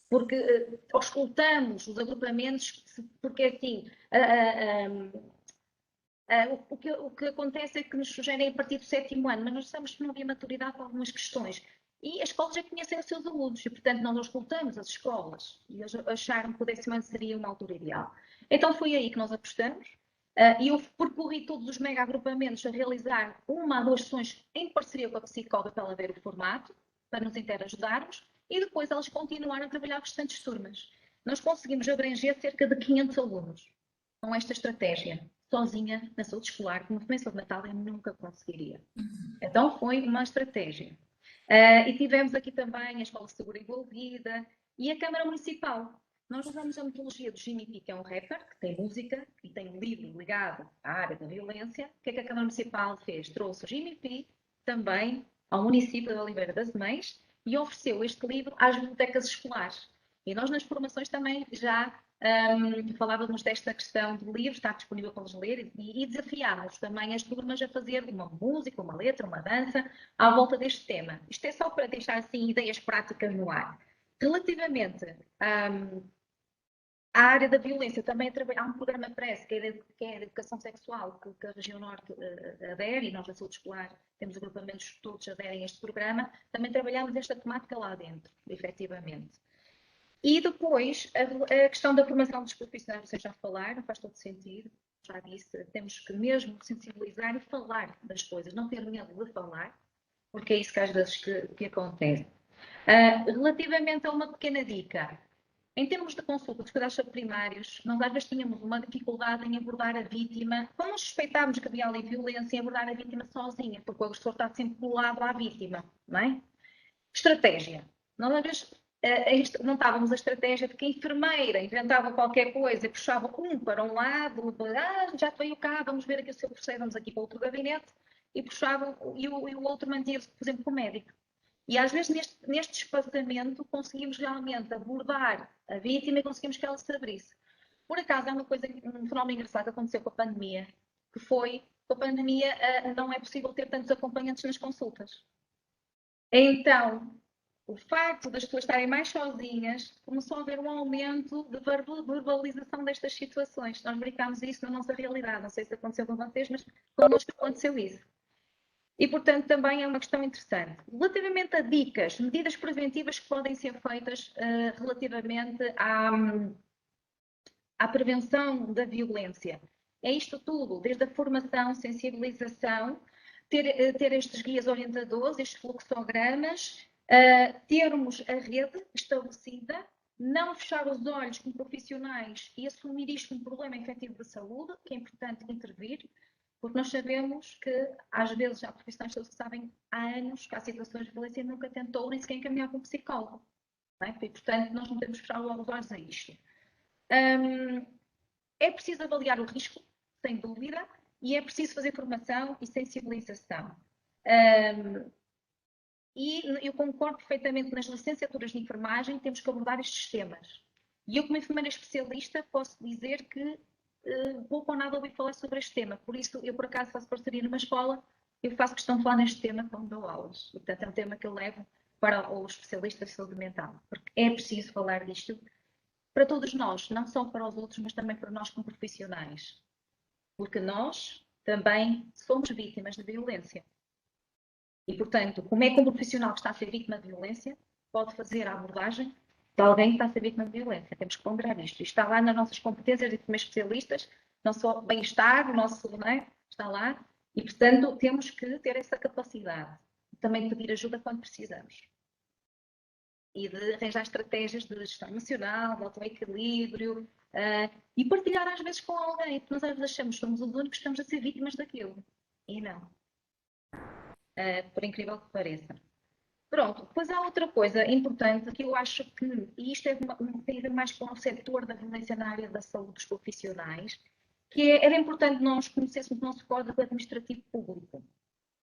Porque auscultamos os agrupamentos, porque assim, o que acontece é que nos sugerem a partir do 7º ano, mas nós sabemos que não havia maturidade para algumas questões. E as escolas já conhecem os seus alunos, e portanto nós auscultamos as escolas, e eles acharam que o 10º ano seria uma altura ideal. Então foi aí que nós apostamos, e eu percorri todos os mega-agrupamentos a realizar 1 a 2 sessões em parceria com a psicóloga para ela ver o formato, para nos interajudarmos, e depois elas continuaram a trabalhar restantes turmas. Nós conseguimos abranger cerca de 500 alunos com esta estratégia, sozinha na saúde escolar, como a saúde mental eu nunca conseguiria. Então foi uma estratégia. E tivemos aqui também a Escola Segura envolvida e a Câmara Municipal. Nós usamos a metodologia do Jimmy P, que é um rapper, que tem música e tem um livro ligado à área da violência. O que é que a Câmara Municipal fez? Trouxe o Jimmy P também ao município de Oliveira das Mães e ofereceu este livro às bibliotecas escolares. E nós nas formações também já falávamos desta questão do livro, está disponível para eles lerem, e desafiámos também as turmas a fazer uma música, uma letra, uma dança à volta deste tema. Isto é só para deixar assim ideias práticas no ar. Relativamente à área da violência, também há um programa PRESS, que é a educação sexual, que a região norte adere, e nós na saúde escolar temos agrupamentos que todos aderem a este programa, também trabalhamos esta temática lá dentro, efetivamente. E depois, a questão da formação dos profissionais, vocês já falaram, faz todo sentido, já disse, temos que mesmo sensibilizar e falar das coisas, não ter medo de falar, porque é isso que às vezes que acontece. Relativamente a uma pequena dica, em termos de consulta dos cuidados primários, nós às vezes tínhamos uma dificuldade em abordar a vítima, quando nós suspeitámos que havia ali violência, em abordar a vítima sozinha, porque o agressor está sempre colado à vítima, não é? Estratégia. Nós às vezes montávamos a estratégia de que a enfermeira inventava qualquer coisa e puxava um para um lado, já veio cá, vamos ver aqui o seu processo, vamos aqui para outro gabinete, e puxava, e o outro mantinha-se, por exemplo, com o médico. E às vezes neste espaçamento conseguimos realmente abordar a vítima e conseguimos que ela se abrisse. Por acaso há um fenómeno engraçado que aconteceu com a pandemia, que foi, com a pandemia não é possível ter tantos acompanhantes nas consultas. Então, o facto das pessoas estarem mais sozinhas, começou a haver um aumento de verbalização destas situações. Nós verificámos isso na nossa realidade. Não sei se aconteceu com vocês, mas connosco aconteceu isso. E, portanto, também é uma questão interessante. Relativamente a dicas, medidas preventivas que podem ser feitas relativamente à prevenção da violência. É isto tudo, desde a formação, sensibilização, ter estes guias orientadores, estes fluxogramas, termos a rede estabelecida, não fechar os olhos como profissionais e assumir isto como problema efetivo de saúde, que é importante intervir, porque nós sabemos que, às vezes, há profissionais que sabem há anos que há situações de violência e nunca tentou nem sequer encaminhar para um psicólogo. Não é? E, portanto, nós não podemos fechar os olhos a isto. É preciso avaliar o risco, sem dúvida, e é preciso fazer formação e sensibilização. E eu concordo perfeitamente nas licenciaturas de enfermagem, temos que abordar estes temas. E eu, como enfermeira especialista, posso dizer que pouco ou nada ouvi falar sobre este tema. Por isso, eu, por acaso, faço parceria numa escola, eu faço questão de falar neste tema quando dou aulas. E, portanto, é um tema que eu levo para os especialistas de saúde mental. Porque é preciso falar disto para todos nós, não só para os outros, mas também para nós como profissionais. Porque nós também somos vítimas de violência. E, portanto, como é que um profissional que está a ser vítima de violência pode fazer a abordagem de alguém que está a ser vítima de violência. Temos que ponderar isto. Isto está lá nas nossas competências de especialistas, nosso bem-estar, o nosso, não é? Está lá. E, portanto, temos que ter essa capacidade. Também pedir ajuda quando precisamos. E de arranjar estratégias de gestão emocional, de autoequilíbrio, e partilhar às vezes com alguém, porque nós às vezes achamos que somos os únicos que estamos a ser vítimas daquilo. E não. Por incrível que pareça. Pronto, depois há outra coisa importante que eu acho que, e isto tem a ver mais com o setor da violência na área da saúde dos profissionais, que era importante nós conhecêssemos o nosso Código Administrativo Público.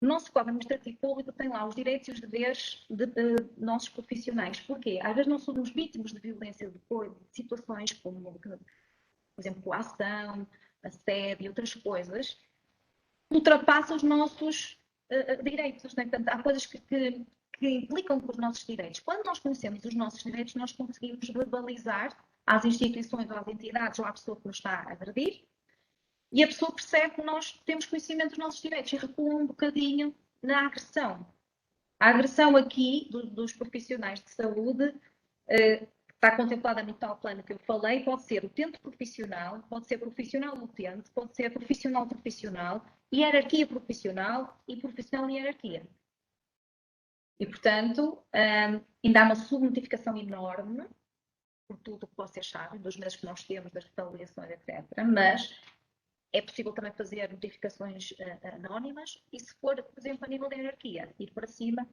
O nosso Código Administrativo Público tem lá os direitos e os deveres de nossos profissionais. Porquê? Às vezes não somos vítimas de violência depois, de situações como, por exemplo, coação, assédio e outras coisas, ultrapassam os nossos direitos. Né? Portanto, há coisas que implicam com os nossos direitos. Quando nós conhecemos os nossos direitos, nós conseguimos verbalizar às instituições ou às entidades ou à pessoa que nos está a agredir, e a pessoa percebe que nós temos conhecimento dos nossos direitos e recua um bocadinho na agressão. A agressão aqui dos profissionais de saúde está contemplada no tal plano que eu falei, pode ser utente profissional, pode ser profissional utente, pode ser profissional profissional, hierarquia profissional e profissional hierarquia. E, portanto, ainda há uma subnotificação enorme, por tudo o que vocês sabem, dos meses que nós temos, das retaliações, etc. Mas é possível também fazer notificações anónimas e, se for, por exemplo, a nível da hierarquia, ir para cima,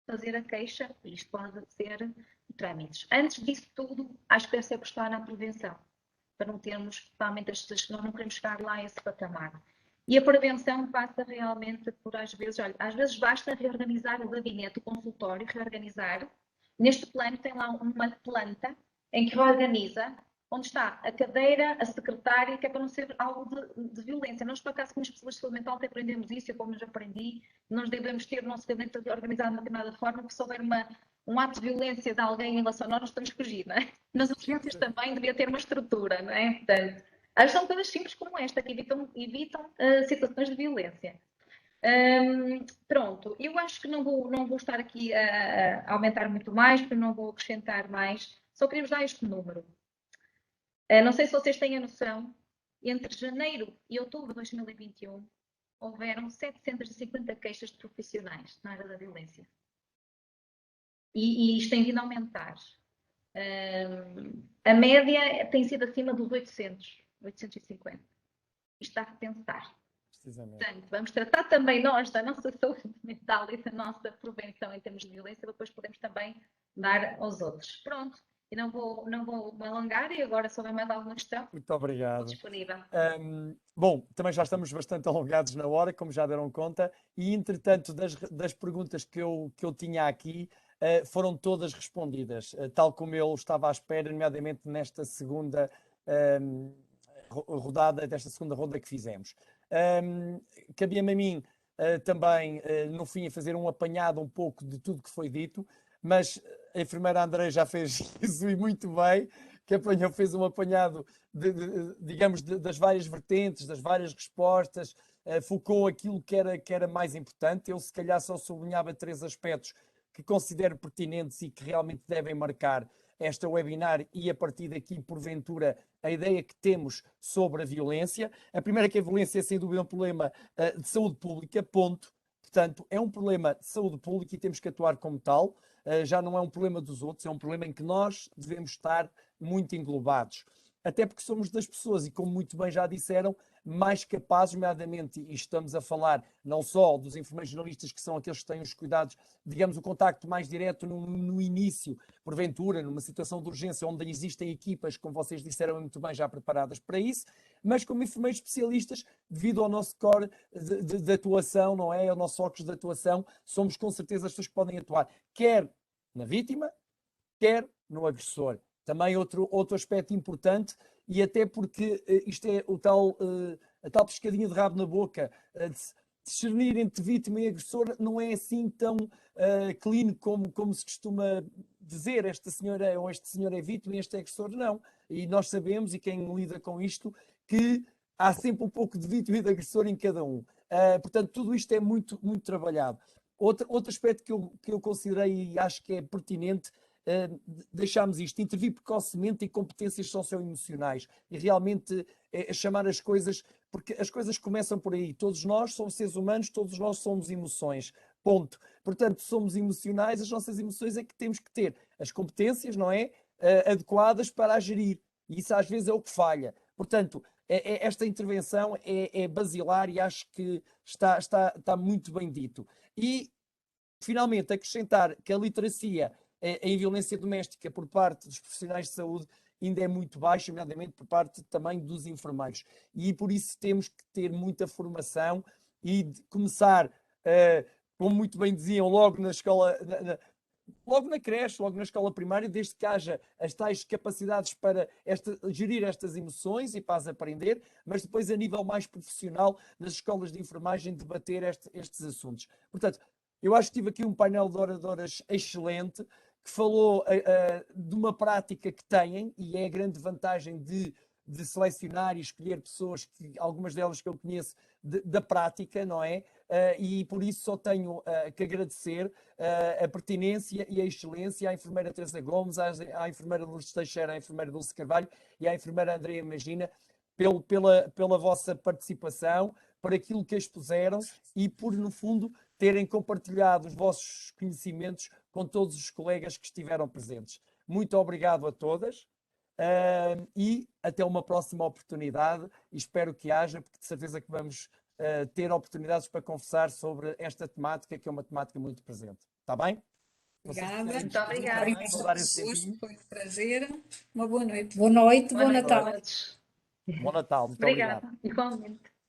fazer a queixa, e isto pode ser trâmites. Antes disso tudo, acho que deve ser apostar na prevenção, para não termos, realmente, nós não queremos chegar lá a esse patamar. E a prevenção passa realmente por, às vezes basta reorganizar o gabinete, o consultório, reorganizar. Neste plano tem lá uma planta em que reorganiza, onde está a cadeira, a secretária, que é para não ser algo de violência. Nós, por acaso, como especialistas de saúde mental, até aprendemos isso, eu como já aprendi, nós devemos ter o nosso gabinete organizado de uma determinada forma, que se houver um ato de violência de alguém em relação a nós temos que fugir, não é? Nas urgências também devia ter uma estrutura, não é? Portanto, são coisas simples como esta, que evitam situações de violência. Pronto, eu acho que não vou estar aqui a aumentar muito mais, porque não vou acrescentar mais, só queríamos dar este número. Não sei se vocês têm a noção, entre janeiro e outubro de 2021, houveram 750 queixas de profissionais na área da violência. E isto tem vindo a aumentar. A média tem sido acima dos 850. Isto está a pensar. Portanto, vamos tratar também nós da nossa saúde mental e da nossa prevenção em termos de violência, depois podemos também dar aos outros. Pronto. E não vou me alongar, e agora, se houver mais alguma questão, muito obrigado. Estou disponível. Bom, também já estamos bastante alongados na hora, como já deram conta, e entretanto das perguntas que eu tinha aqui, foram todas respondidas, tal como eu estava à espera, nomeadamente nesta segunda rodada, desta segunda ronda que fizemos. Cabia-me a mim também, no fim, a fazer um apanhado um pouco de tudo que foi dito, mas a enfermeira André já fez isso e muito bem, que fez um apanhado, digamos, das várias vertentes, das várias respostas, focou aquilo que era mais importante. Eu, se calhar, só sublinhava 3 aspectos que considero pertinentes e que realmente devem marcar esta webinar e, a partir daqui, porventura, a ideia que temos sobre a violência. A primeira é que a violência é, sem dúvida, um problema de saúde pública, ponto. Portanto, é um problema de saúde pública e temos que atuar como tal. Já não é um problema dos outros, é um problema em que nós devemos estar muito englobados. Até porque somos das pessoas, e como muito bem já disseram, mais capazes, nomeadamente, e estamos a falar não só dos enfermeiros generalistas, que são aqueles que têm os cuidados, digamos, o contacto mais direto no início, porventura, numa situação de urgência, onde existem equipas, como vocês disseram muito bem, já preparadas para isso, mas como enfermeiros especialistas, devido ao nosso core de atuação, não é? Ao nosso óculos de atuação, somos com certeza as pessoas que podem atuar, quer na vítima, quer no agressor. Também outro aspecto importante, e até porque isto é a tal pescadinha de rabo na boca, discernir entre vítima e agressor não é assim tão clínico como se costuma dizer, esta senhora ou este senhor é vítima e este é agressor, não. E nós sabemos, e quem lida com isto, que há sempre um pouco de vítima e de agressor em cada um. Portanto, tudo isto é muito, muito trabalhado. Outro aspecto que eu considerei e acho que é pertinente deixámos isto, intervir precocemente em competências socioemocionais e realmente chamar as coisas, porque as coisas começam por aí. Todos nós somos seres humanos, todos nós somos emoções. Ponto. Portanto, somos emocionais, as nossas emoções é que temos que ter as competências, não é? Adequadas para a gerir. E isso às vezes é o que falha. Portanto, esta intervenção é basilar e acho que está muito bem dito. E, finalmente, acrescentar que a literacia em violência doméstica por parte dos profissionais de saúde ainda é muito baixa, nomeadamente por parte também dos enfermeiros. E por isso temos que ter muita formação e de começar, como muito bem diziam, logo na escola, logo na creche, logo na escola primária, desde que haja as tais capacidades para gerir estas emoções e para as aprender, mas depois a nível mais profissional, nas escolas de enfermagem, debater estes assuntos. Portanto, eu acho que tive aqui um painel de oradoras excelente, que falou de uma prática que têm, e é a grande vantagem de selecionar e escolher pessoas, que algumas delas que eu conheço, da prática, não é? E por isso só tenho que agradecer a pertinência e a excelência à enfermeira Teresa Gomes, à enfermeira Lourdes Teixeira, à enfermeira Dulce Carvalho e à enfermeira Andreia Magina, pela vossa participação, por aquilo que expuseram e por, no fundo, terem compartilhado os vossos conhecimentos com todos os colegas que estiveram presentes. Muito obrigado a todas. E até uma próxima oportunidade, e espero que haja, porque de certeza que vamos ter oportunidades para conversar sobre esta temática, que é uma temática muito presente. Está bem? Obrigada. Muito obrigada. Foi um prazer. Uma boa noite. Boa noite, bom Boa noite a Natal. todos. Bom Natal, muito Obrigada. obrigado. Igualmente.